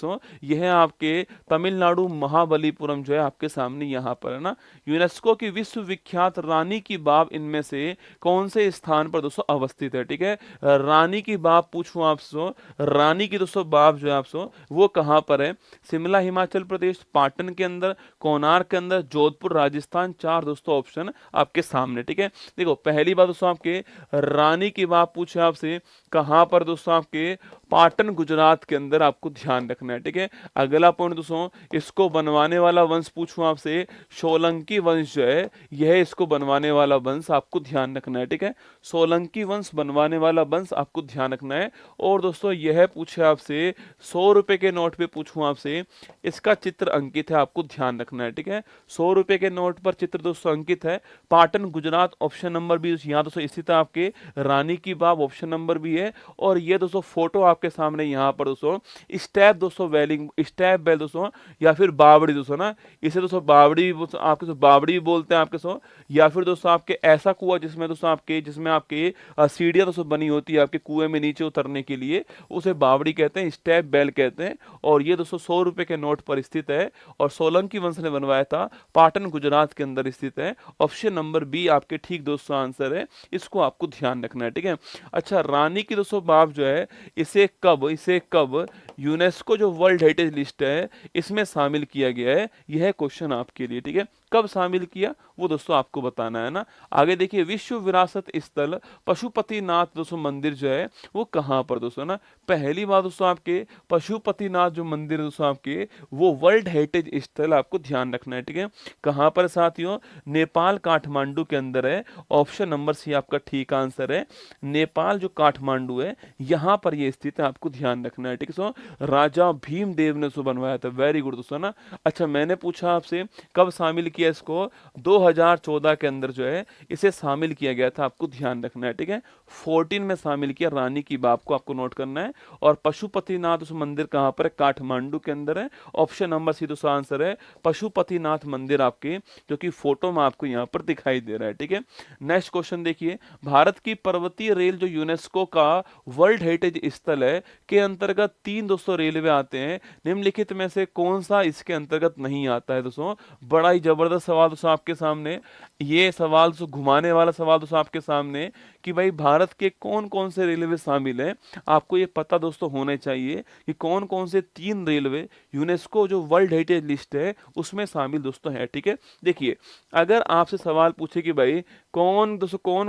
यह है आपके तमिलनाडु महाबलीपुरम जो है आपके सामने यहाँ पर है ना। यूनेस्को की विश्व विख्यात रानी की बाव इनमें से कौन से स्थान पर दोस्तों अवस्थित है, ठीक है। रानी की बाव पूछूं आपसे, रानी की दोस्तों बाव जो है आपसे वो कहाँ पर है, शिमला हिमाचल प्रदेश, पाटन के अंदर, कोणार्क के अंदर, जोधपुर राजस्थान। चार दोस्तों ऑप्शन आपके सामने, ठीक है। देखो पहली बात दोस्तों आपके रानी की बाव पूछे आपसे कहाँ पर दोस्तों, आपके पाटन गुजरात के अंदर, आपको ध्यान रखना है, ठीक है। अगला पॉइंट दोस्तों, इसको बनवाने वाला वंश पूछूं आपसे, सोलंकी वंश जो है यह इसको बनवाने वाला वंश, आपको ध्यान रखना है, ठीक है। सोलंकी वंश बनवाने वाला वंश, आपको ध्यान रखना है। और दोस्तों यह पूछे आपसे 100 रुपए के नोट पे पूछूं आपसे, इसका चित्र अंकित है, आपको ध्यान रखना है, ठीक है। 100 रुपए के नोट पर चित्र दोस्तों अंकित है, Patan Gujarat, option number B यहाँ दोस्तों स्थित है आपके रानी की बाव, ऑप्शन नंबर बी है। और ये दोस्तों फोटो आपके सामने यहाँ पर दोस्तों स्टैप दोस्तों वेलिंग, स्टैप बेल दोस्तों, या फिर बावड़ी दोस्तों ना, इसे दोस्तों बावड़ी आपके बावड़ी भी बोलते हैं आपके या फिर दोस्तों आपके ऐसा कुआं जिसमें दोस्तों आपके, जिसमें आपके सीढ़ियां दोस्तों बनी होती है आपके कुएं में नीचे उतरने के लिए, उसे बावड़ी कहते हैं, स्टैप बेल कहते हैं। और ये दोस्तों 100 रुपए के नोट पर स्थित है, और सोलंकी वंश ने बनवाया था, पाटन गुजरात के अंदर स्थित है। ऑप्शन नंबर बी आपके ठीक दोस्तों आंसर है, इसको आपको ध्यान रखना है, ठीक है। अच्छा, रानी की दोस्तों बाव जो है इसे कब यूनेस्को जो वर्ल्ड हेरिटेज लिस्ट है इसमें शामिल किया गया है, यह क्वेश्चन आपके लिए, ठीक है। कब शामिल किया वो दोस्तों आपको बताना है ना। आगे देखिए, विश्व विरासत स्थल पशुपतिनाथ दोस्तों मंदिर जो है वो कहाँ पर दोस्तों ना। पहली बात दोस्तों आपके पशुपतिनाथ जो मंदिर है दोस्तों आपके वो वर्ल्ड हेरिटेज स्थल आपको ध्यान रखना है, ठीक है। कहाँ पर साथियों, नेपाल काठमांडू के अंदर है। ऑप्शन नंबर सी आपका ठीक आंसर है। नेपाल जो काठमांडू है यहाँ पर ये स्थित है, आपको ध्यान रखना है, ठीक है। सो राजा भीमदेव ने सो बनवाया था। वेरी गुड दोस्तों ना। अच्छा, मैंने पूछा आपसे कब शामिल किया इसको, 2014 के अंदर जो है इसे शामिल किया गया था, आपको ध्यान रखना है, ठीक है। 14 में शामिल किया, रानी की बात को आपको नोट करना है। और पशुपतिनाथ उस मंदिर कहाँ पर है, काठमांडू के अंदर है। ऑप्शन नंबर सी दोस्तों आंसर है पशुपतिनाथ मंदिर आपके, जो कि फोटो में आपको यहाँ पर दिखाई दे रहा है, ठीक है। नेक्स्ट क्वेश्चन देखिए, भारत की पर्वतीय रेल जो यूनेस्को का वर्ल्ड हेरिटेज स्थल है के अंतर्गत 3 दोस्तों रेलवे आते हैं, निम्नलिखित में से कौन सा इसके अंतर्गत नहीं आता है दोस्तों। बड़ा ही जबरदस्त सवाल दोस्तों आपके सामने, ये सवाल दोस्तों घुमाने वाला सवाल दोस्तों आपके सामने कि भाई भारत के कौन कौन से रेलवे शामिल हैं। आपको ये पता दोस्तों होने चाहिए कि कौन कौन से 3 रेलवे यूनेस्को जो वर्ल्ड हेरिटेज लिस्ट है उसमें शामिल दोस्तों है, ठीक है। देखिए, अगर आपसे सवाल पूछे कि भाई कौन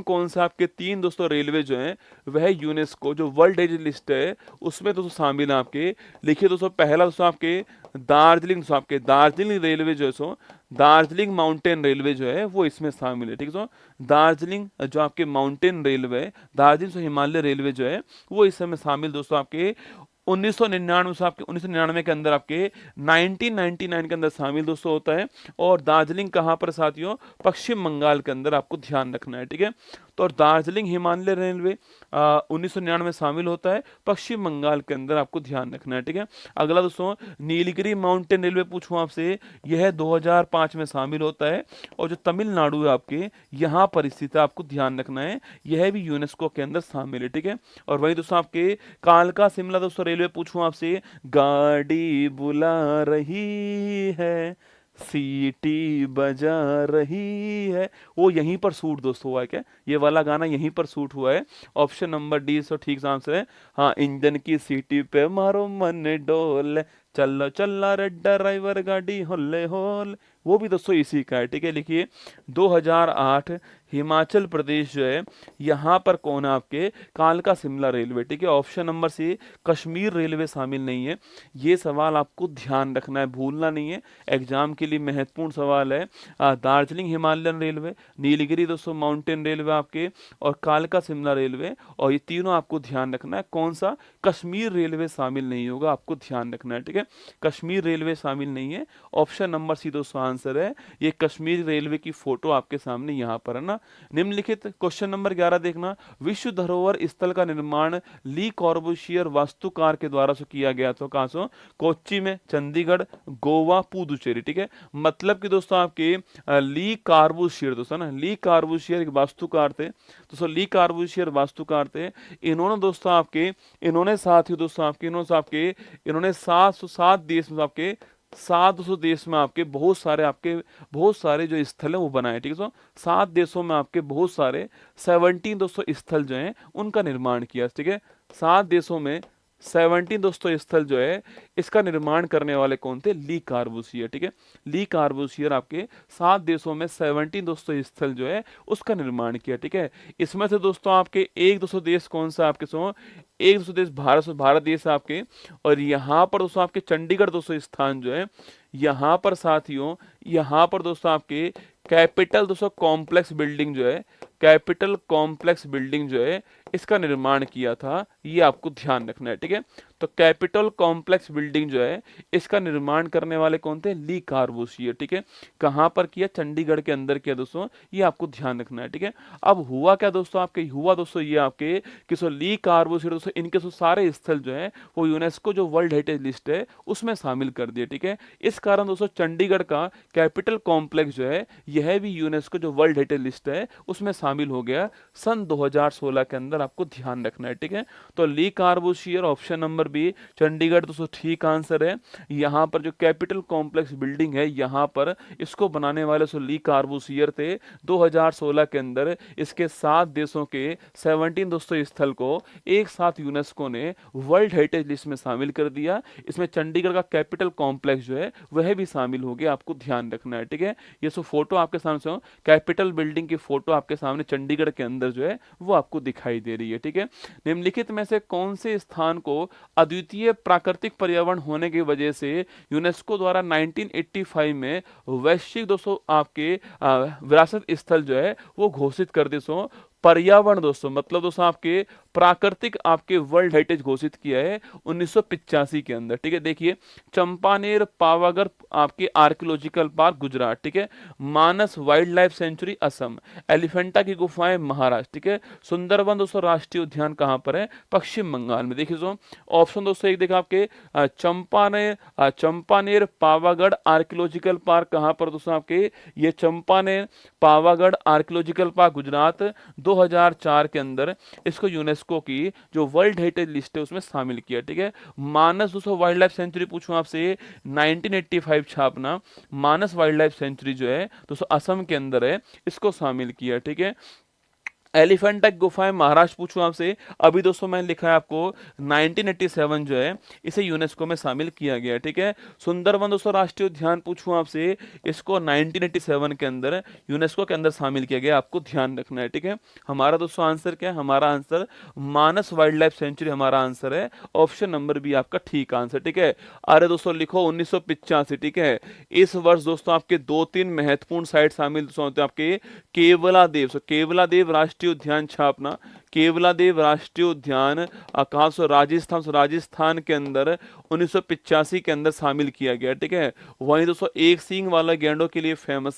कौन से आपके 3 दोस्तों रेलवे जो हैं वह यूनेस्को जो वर्ल्ड हेरिटेज लिस्ट है उसमें दोस्तों शामिल हैं आपके, लिखिए दोस्तों। पहला दोस्तों आपके दार्जिलिंग रेलवे जो है सो दार्जिलिंग माउंटेन रेलवे जो है वो इसमें शामिल है, ठीक है। सो दार्जिलिंग जो आपके माउंटेन रेलवे, दार्जिलिंग से हिमालय रेलवे जो है वो इस समय शामिल दोस्तों आपके 1999 से आपके 1999 के अंदर आपके 1999 के अंदर शामिल दोस्तों होता है। और दार्जिलिंग कहाँ पर साथियों, पश्चिम बंगाल के अंदर, आपको ध्यान रखना है, ठीक है। तो और दार्जिलिंग हिमालय रेलवे 1999 में शामिल होता है, पश्चिम बंगाल के अंदर, आपको ध्यान रखना है, ठीक है। अगला दोस्तों, नीलगिरी माउंटेन रेलवे पूछूं आपसे, यह 2005 में शामिल होता है और जो तमिलनाडु है आपके यहाँ पर स्थित है, आपको ध्यान रखना है, यह भी यूनेस्को के अंदर शामिल है, ठीक है। और वही दोस्तों आपके कालका शिमला दोस्तों रेलवे पूछूं आपसे, गाड़ी बुला रही है, सीटी बजा रही है, वो यहीं पर शूट दोस्तों हुआ है क्या, ये वाला गाना यहीं पर शूट हुआ है। ऑप्शन नंबर डी सो ठीक आंसर है। हाँ, इंजन की सीटी पे मारो मन डोल, चलो चला रे ड्राइवर गाड़ी होले होल, वो भी दोस्तों इसी का है, ठीक है। लिखिए 2008 हिमाचल प्रदेश जो है यहाँ पर कौन है आपके, कालका शिमला रेलवे, ठीक है। Option number C Kashmir railway शामिल नहीं है। ये सवाल आपको ध्यान रखना है, भूलना नहीं है, एग्जाम के लिए महत्वपूर्ण सवाल है। दार्जिलिंग हिमालयन रेलवे, नीलगिरी दोस्तों माउंटेन रेलवे आपके, और कालका शिमला रेलवे, और ये तीनों आपको ध्यान रखना है। कौन सा, कश्मीर रेलवे शामिल नहीं होगा, आपको ध्यान रखना है, ठीक है। कश्मीर रेलवे शामिल नहीं है। ऑप्शन नंबर सी दोस्तों आंसर है, ये कश्मीर रेलवे की फोटो आपके सामने यहाँ पर है ना। निम्नलिखित क्वेश्चन नंबर 11 देखना, विश्व धरोहर स्थल का निर्माण ली कॉर्बूसियर वास्तुकार के द्वारा से किया गया, तो कहां से, कोच्चि में, चंडीगढ़, गोवा, पुदुचेरी, ठीक है। मतलब कि दोस्तों आपके ली कार्बूसियर दोस्तों ना, ली कार्बूसियर एक वास्तुकार थे दोस्तों, ली कार्बूसियर वास्तुकार थे। इन्होंने दोस्तों आपके इन्होंने 707 देश में आपके 700 देश में आपके बहुत सारे जो स्थल हैं वो बनाए, ठीक है। सो 7 देशों में आपके बहुत सारे 17 दोस्तों स्थल जो हैं उनका निर्माण किया, ठीक है। 7 देशों में 17 दोस्तों स्थल जो है इसका निर्माण करने वाले कौन थे, ली कार्बूसियर, ठीक है। ली कार्बूसियर आपके 7 देशों में 17 दोस्तों स्थल जो है उसका निर्माण किया, ठीक है। इसमें से दोस्तों आपके एक दोस्तों देश कौन सा आपके सो, एक दोस्तों देश भारत देश आपके, और यहाँ पर दोस्तों आपके चंडीगढ़ दोस्तों स्थान जो है, यहाँ पर साथियों यहाँ पर दोस्तों आपके कैपिटल दोस्तों कॉम्प्लेक्स बिल्डिंग जो है, कैपिटल कॉम्प्लेक्स बिल्डिंग जो है इसका निर्माण किया था, ये आपको ध्यान रखना है, ठीक है। तो कैपिटल कॉम्प्लेक्स बिल्डिंग जो है इसका निर्माण करने वाले कौन थे, ली कार्बूसियर, ठीक है। कहां पर किया, चंडीगढ़ के अंदर किया दोस्तों, ये आपको ध्यान रखना है, ठीक है। अब हुआ क्या दोस्तों आपके, हुआ दोस्तों ये आपके कि ली कार्बूसियर दोस्तों इनके सारे स्थल जो है वो यूनेस्को जो वर्ल्ड हेरिटेज लिस्ट है उसमें शामिल कर दिए, ठीक है। इस कारण दोस्तों चंडीगढ़ का कैपिटल कॉम्प्लेक्स जो है यह भी यूनेस्को जो वर्ल्ड हेरिटेज लिस्ट है उसमें शामिल हो गया सन 2016 के अंदर, आपको ध्यान रखना है, ठीक है। तो ली कार्बोशियर ऑप्शन नंबर बी चंडीगढ़ दोस्तों ठीक आंसर है। यहाँ पर जो कैपिटल कॉम्प्लेक्स बिल्डिंग है यहाँ पर इसको बनाने वाले सो ली कार्बोशियर थे। 2016 के अंदर इसके 7 देशों के 17 दोस्तों स्थल को एक साथ यूनेस्को ने वर्ल्ड हेरिटेज लिस्ट में शामिल कर दिया। इसमें चंडीगढ़ का कैपिटल कॉम्प्लेक्स जो है वह भी शामिल हो गया, आपको ध्यान रखना है, ठीक है। ये सो फोटो आपके सामने से कैपिटल बिल्डिंग की फोटो आपके सामने चंडीगढ़ के अंदर जो है वो आपको दिखाई दे रही है, ठीक है। निम्नलिखित में से कौन से स्थान को अद्वितीय प्राकृतिक पर्यावरण होने की वजह से यूनेस्को द्वारा 1985 में वैश्विक दोस्तों आपके विरासत स्थल जो है वो घोषित कर दी। सो पर्यावरण दोस्तों मतलब दोस्तों आपके प्राकृतिक आपके वर्ल्ड हेरिटेज घोषित किया है 1985 के अंदर, ठीक है। देखिए चंपानेर पावागढ़ आपके आर्कियोलॉजिकल पार्क गुजरात, ठीक है। Manas wildlife sanctuary Assam, Elephanta की गुफाएं महाराष्ट्र, ठीक है। सुंदरवन दोस्तों राष्ट्रीय उद्यान कहाँ पर है, पश्चिम बंगाल में। देखिए दोस्तों ऑप्शन दोस्तों एक देखा आपके चंपानेर पावागढ़ आर्कियोलॉजिकल पार्क कहाँ पर दोस्तों आपके, ये चंपानेर पावागढ़ आर्कियोलॉजिकल पार्क गुजरात 2004 के अंदर इसको यूनेस्को की जो वर्ल्ड हेरिटेज लिस्ट है उसमें शामिल किया, ठीक है। मानस दोस्तों वाइल्ड लाइफ सेंचुरी पूछूं आपसे 1985 छापना, मानस वाइल्ड लाइफ सेंचुरी जो है दोस्तों असम के अंदर है, इसको शामिल किया, ठीक है। एलिफेंटा की गुफाएं महाराष्ट्र पूछूं आपसे, अभी दोस्तों मैंने लिखा है आपको 1987 जो है इसे यूनेस्को में शामिल किया गया, ठीक है। सुंदरवन दोस्तों राष्ट्रीय उद्यान पूछूं आपसे, इसको 1987 के अंदर यूनेस्को के अंदर शामिल किया गया, आपको ध्यान रखना है, ठीक है। हमारा दोस्तों आंसर क्या है, हमारा आंसर मानस वाइल्ड लाइफ सेंचुरी हमारा आंसर है, ऑप्शन नंबर बी आपका ठीक आंसर, ठीक है। अरे दोस्तों लिखो 1985, ठीक है। इस वर्ष दोस्तों आपके 2-3 महत्वपूर्ण साइट शामिल होते हैं आपके केवलादेव, केवलादेव राष्ट्रीय उद्यान छापना, केवलादेव राष्ट्रीय उद्यान कहाँ से, राजस्थान के अंदर 1985 के अंदर शामिल किया गया, ठीक है। वहीं दोस्तों एक सींग वाला गैंडों के लिए फेमस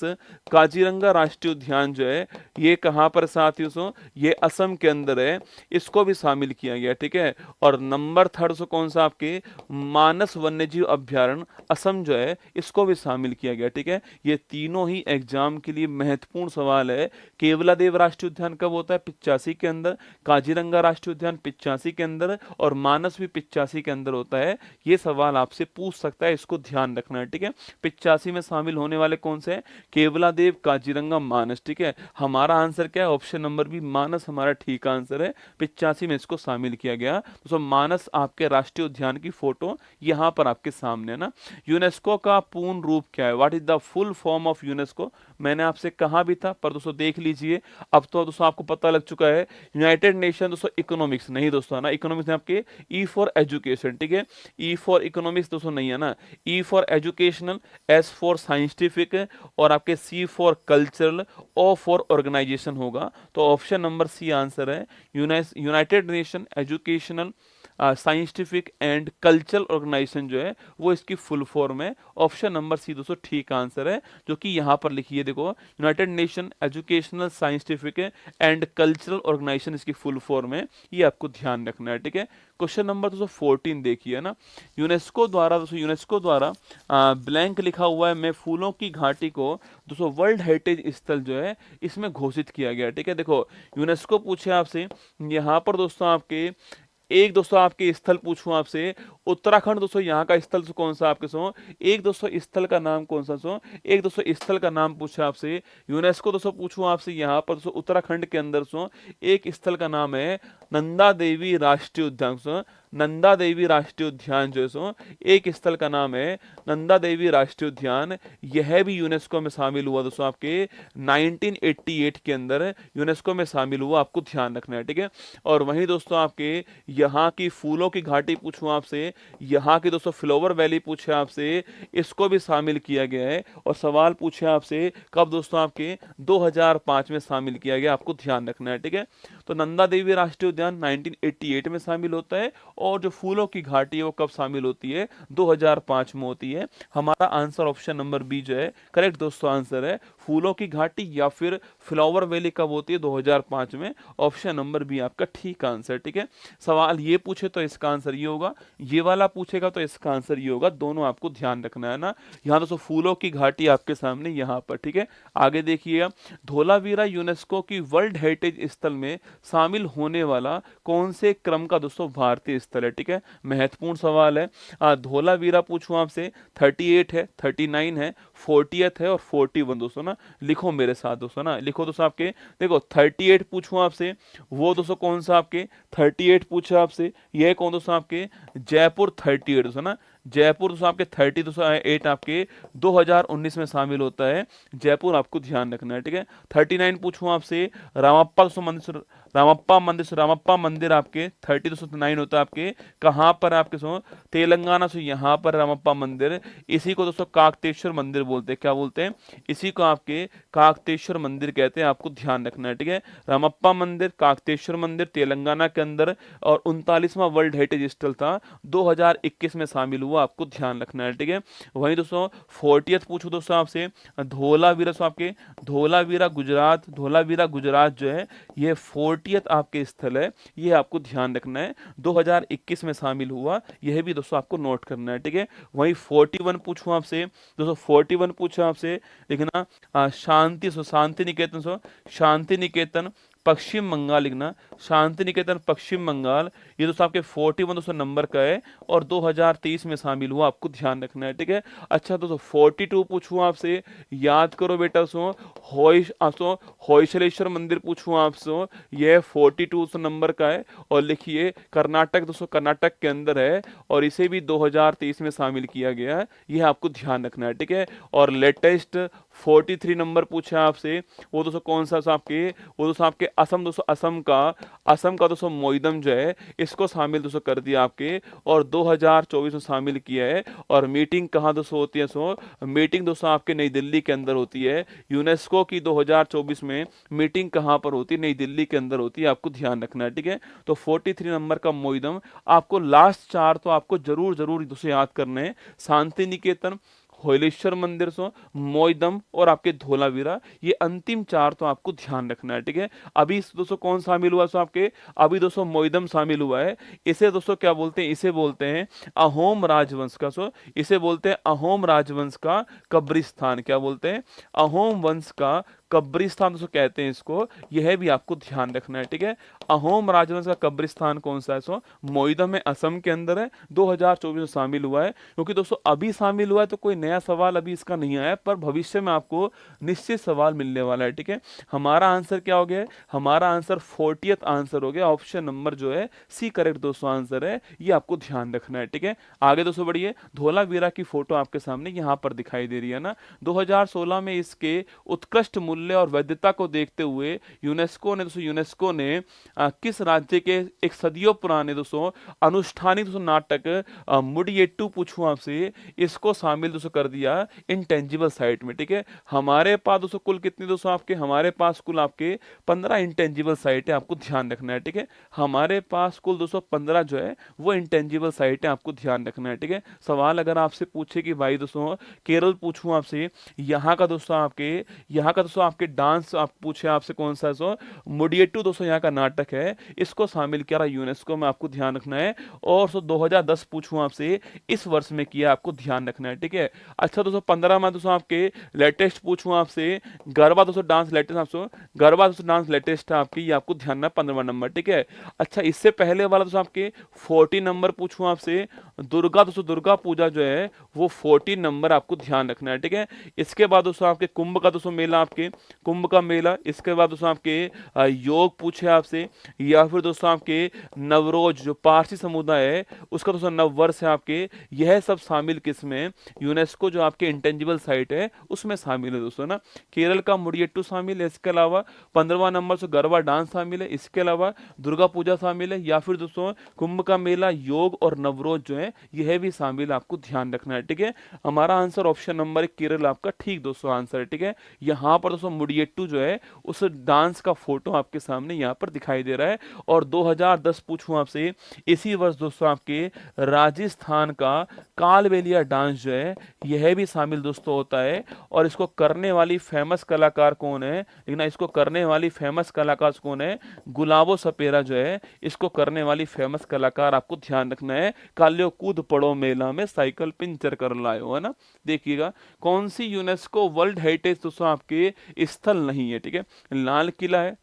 काजीरंगा राष्ट्रीय उद्यान जो है ये कहाँ पर साथियों सो, ये असम के अंदर है, इसको भी शामिल किया गया, ठीक है। और नंबर 3 सो कौन सा आपके मानस वन्यजीव अभ्यारण्य असम जो है इसको भी शामिल किया गया, ठीक है। ये तीनों ही एग्जाम के लिए महत्वपूर्ण सवाल है। केवलादेव राष्ट्रीय उद्यान कब होता है, 85 के अंदर, काजीरंगा राष्ट्रीय उद्यान 85 के अंदर और मानस भी 85 के अंदर होता है। ये सवाल आपसे पूछ सकता है, इसको ध्यान रखना है, ठीक है। 85 में शामिल होने वाले कौन से हैं, केवलादेव, काजीरंगा, मानस, ठीक है। हमारा आंसर क्या है, ऑप्शन नंबर बी मानस हमारा ठीक आंसर है। 85 में इसको शामिल किया गया। तो मानस आपके राष्ट्रीय उद्यान की फोटो यहाँ पर आपके सामने है ना। यूनेस्को का पूर्ण रूप क्या है, what is the full form of UNESCO, मैंने आपसे कहा भी था पर दोस्तों देख लीजिए, अब तो दोस्तों आपको पता लग चुका है। यूनाइटेड नेशन दोस्तों इकोनॉमिक्स नहीं दोस्तों है ना, इकोनॉमिक्स है आपके ई फॉर एजुकेशन, ठीक है। ई फॉर इकोनॉमिक्स दोस्तों नहीं है ना, E for educational, S for scientific और आपके C for cultural, O for organisation होगा। तो ऑप्शन नंबर सी आंसर है। United Nation Educational Scientific and Cultural organisation जो है वो इसकी फुल फॉर्म है। ऑप्शन नंबर सी दोस्तों ठीक आंसर है, जो कि यहाँ पर लिखी है, देखो United Nation Educational Scientific and Cultural Organization इसकी फुल फॉर्म है, ये आपको ध्यान रखना है, ठीक है। क्वेश्चन नंबर दोस्तों 14 देखिए ना, यूनेस्को द्वारा ब्लैंक लिखा हुआ है, मैं फूलों की घाटी को दोस्तों वर्ल्ड हेरिटेज स्थल जो है इसमें घोषित किया गया, ठीक है। देखो यूनेस्को पूछे आपसे यहाँ पर दोस्तों आपके एक दोस्तों आपके स्थल पूछूं आपसे, उत्तराखंड दोस्तों यहाँ का स्थल कौन सा आपके सो, एक दोस्तों स्थल का नाम कौन सा सो, एक दोस्तों स्थल का नाम पूछा आपसे। यूनेस्को दोस्तों पूछूं आपसे यहाँ पर दोस्तों उत्तराखंड के अंदर सो एक स्थल का नाम है नंदा देवी राष्ट्रीय उद्यान, सो नंदा देवी राष्ट्रीय उद्यान जो है सो एक स्थल का नाम है नंदा देवी राष्ट्रीय उद्यान, यह भी यूनेस्को में शामिल हुआ दोस्तों आपके 1988 के अंदर यूनेस्को में शामिल हुआ, आपको ध्यान रखना है, ठीक है। और वहीं दोस्तों आपके यहाँ की फूलों की घाटी पूछूं आपसे, यहाँ की दोस्तों फ्लावर वैली पूछे आपसे, इसको भी शामिल किया गया है। और सवाल पूछे आपसे कब दोस्तों आपके 2005 में शामिल किया गया, आपको ध्यान रखना है, ठीक है। तो नंदा देवी राष्ट्रीय उद्यान 1988 में शामिल होता है और जो फूलों की घाटी है वो कब शामिल होती है, 2005 में होती है। हमारा आंसर ऑप्शन नंबर बी जो है करेक्ट दोस्तों आंसर है, फूलों की घाटी या फिर फ्लावर वैली कब होती है? 2005 में। ऑप्शन नंबर बी आपका ठीक आंसर। ठीक है, सवाल ये पूछे तो इसका आंसर ये होगा, ये वाला पूछेगा तो इसका आंसर ये होगा। दोनों आपको ध्यान रखना है ना। यहाँ दोस्तों फूलों की घाटी आपके सामने यहाँ पर। ठीक है, आगे देखिएगा, धोलावीरा यूनेस्को की वर्ल्ड हेरिटेज स्थल में शामिल होने वाला कौन से क्रम का दोस्तों भारतीय स्थल है? ठीक है, महत्वपूर्ण सवाल है। धोलावीरा पूछूं आपसे, 38 है, 39 है, 40th है और 41 दोस्तों ना। लिखो मेरे साथ दोस्तों ना, लिखो दोस्तों आपके, देखो 38 पूछूं आपसे, वो दोस्तों कौन सा आपके 38 पूछा आपसे, यह कौन दोस्तों आपके जयपुर 38 दोस्तों ना। जयपुर दोस्तों आपके 38 आपके 2019 में शामिल होता है। जयपुर आपको ध्यान रखना है। ठीक है, 39 पूछूं आपसे, रामप्पा मंदिर आपके 30 होता है आपके कहाँ पर? आपके सो तेलंगाना से यहाँ पर रामप्पा मंदिर। इसी को दोस्तों काकतेश्वर मंदिर बोलते हैं। क्या बोलते हैं? इसी को आपके काकतेश्वर मंदिर कहते हैं। आपको ध्यान रखना है। ठीक है, रामप्पा मंदिर, काकतेश्वर मंदिर तेलंगाना के अंदर, और 39वां वर्ल्ड हेरिटेज स्थल था, 2021 में शामिल हुआ। आपको ध्यान रखना है। ठीक है, वहीं दोस्तों 40th पूछो दोस्तों आपसे, धोलावीरा आपके धोलावीरा गुजरात जो है, ये 40th आपके स्थल है। ये आपको ध्यान रखना है, 2021 में शामिल हुआ। यह भी दोस्तों आपको नोट करना है। ठीक है, वहीं 41 पूछूं आपसे दोस्तों, 41 पूछा आपसे, लिखना शांति निकेतन शांति निकेतन पश्चिम बंगाल लिखना, शांति निकेतन पश्चिम बंगाल। ये दोस्तों आपके 41 दोस्तों नंबर का है और 2023 में शामिल हुआ। आपको ध्यान रखना है। ठीक है, अच्छा दोस्तों 42 पूछूं आपसे, याद करो बेटा होयसलेश्वर मंदिर पूछूं आपसे, यह 42 नंबर का है और लिखिए कर्नाटक दोस्तों, कर्नाटक के अंदर है और इसे भी 2023 में शामिल किया गया है। यह आपको ध्यान रखना है। ठीक है, और लेटेस्ट 43 नंबर पूछा आपसे, वो दोस्तों कौन सा आपके, वो दोस्तों आपके असम दोस्तों, असम का दोस्तों मोइदम जो है, इसको शामिल दोस्तों कर दिया आपके और 2024 में शामिल किया है। और मीटिंग कहाँ दोस्तों होती है? मीटिंग दोस्तों आपके नई दिल्ली के अंदर होती है। यूनेस्को की 2024 में मीटिंग कहाँ पर होती है? नई दिल्ली के अंदर होती है। आपको ध्यान रखना है। ठीक है, तो 43 नंबर का मोइदम। आपको लास्ट 4 तो आपको जरूर दोस्तों याद करने हैं, शांति निकेतन, होयलेश्वर मंदिर मोइदम और आपके धोलावीरा। ये अंतिम 4 तो आपको ध्यान रखना है। ठीक है, अभी दोस्तों कौन शामिल हुआ? आपके अभी दोस्तों मोइदम शामिल हुआ है। इसे दोस्तों क्या बोलते हैं? इसे बोलते हैं अहोम राजवंश का इसे बोलते हैं अहोम राजवंश का कब्रिस्तान। क्या बोलते हैं? अहोम वंश का कब्रिस्तान दोस्तों कहते हैं इसको। यह भी आपको ध्यान रखना है। ठीक है, अहोम राजवंश का कब्रिस्तान कौन सा है? मोइदम है, असम के अंदर है, 2024 में शामिल हुआ है। क्योंकि दोस्तों अभी शामिल हुआ है तो कोई नया सवाल अभी इसका नहीं आया, पर भविष्य में आपको निश्चित सवाल मिलने वाला है। ठीक है, हमारा आंसर क्या हो गया? हमारा आंसर 40th आंसर हो गया। ऑप्शन नंबर जो है सी करेक्ट दोस्तों आंसर है। ये आपको ध्यान रखना है। ठीक है, आगे दोस्तों बढ़िए, धोलावीरा की फोटो आपके सामने यहाँ पर दिखाई दे रही है ना। 2016 में इसके उत्कृष्ट मूल्य और वैधता को देखते हुए यूनेस्को ने किस राज्य के एक सदियों पुराने दोस्तों अनुष्ठानिक दोस्तों नाटक मुडियेट्टू पूछूं आपसे, इसको शामिल दोस्तों कर दिया इंटेंजिबल साइट में। ठीक है, हमारे पास दोस्तों कुल कितनी दोस्तों आपके, हमारे पास कुल आपके 15 इंटेंजिबल साइट है। आपको ध्यान रखना है। ठीक है, हमारे पास कुल 215 जो है वो इंटेंजिबल साइट है। आपको ध्यान रखना है। ठीक है, सवाल अगर आपसे पूछे कि भाई दोस्तों केरल पूछूं आपसे, यहाँ का दोस्तों आपके डांस आप पूछे आपसे कौन सा मुडियेट्टू दोस्तों यहाँ का नाटक है, इसको शामिल किया रहा यूनेस्को में। आपको ध्यान रखना है। और 2010 पूछूं आपसे, इस वर्ष में किया। आपको ध्यान रखना है। ठीक है, अच्छा दोस्तों 15 में दोस्तों आपके लेटेस्ट पूछूं आपसे, गरबा दोस्तों डांस लेटेस्ट गरबा दोस्तों डांस लेटेस्ट है आपकी। ये आपको ध्यान रखना, 15वां नंबर। ठीक है, अच्छा इससे पहले वाला दोस्तों आपके 14 नंबर पूछूं आपसे, दुर्गा पूजा जो है वो 14 नंबर। आपको ध्यान रखना है। ठीक है, इसके बाद दोस्तों आपके कुंभ का दोस्तों मेला, आपके कुंभ का मेला। इसके बाद दोस्तों आपके योग पूछे आपसे, या फिर दोस्तों आपके नवरोज जो पारसी समुदाय है उसका दोस्तों नव वर्ष है आपके। यह सब शामिल किसमें? यूनेस्को जो आपके इंटेंजिबल साइट है उसमें शामिल है दोस्तों ना। केरल का मुडियेट्टू शामिल है। इसके अलावा 15वां नंबर से गरबा डांस शामिल है। इसके अलावा दुर्गा पूजा शामिल है, या फिर दोस्तों कुंभ का मेला, योग और नवरोज जो है है यह भी शामिल आपको ध्यान रखना है, ठीक है। हमारा आंसर ऑप्शन नंबर 1 केरल आपका ठीक दोस्तों आंसर है, ठीक है। यहाँ पर दोस्तों मुडियट्टू जो है उस डांस का फोटो आपके सामने यहाँ पर दिखाई दे रहा है। और 2010 पूछूं आपसे, इसी वर्ष दोस्तों आपके राजस्थान का कालबेलिया डांस जो है यह भी शामिल दोस्तों होता है। और इसको करने वाली फेमस कलाकार कौन है, लेकिन इसको करने वाली फेमस कलाकार कौन है, गुलाबो सपेरा जो है इसको करने वाली फेमस कलाकार आपको ध्यान रखना है। काल्यो कूद पड़ो मेला में साइकिल पिंचर कर लायो, है ना। देखिएगा कौन सी यूनेस्को वर्ल्ड हेरिटेज दोस्तों आपके स्थल नहीं है, ठीक है। लाल किला है,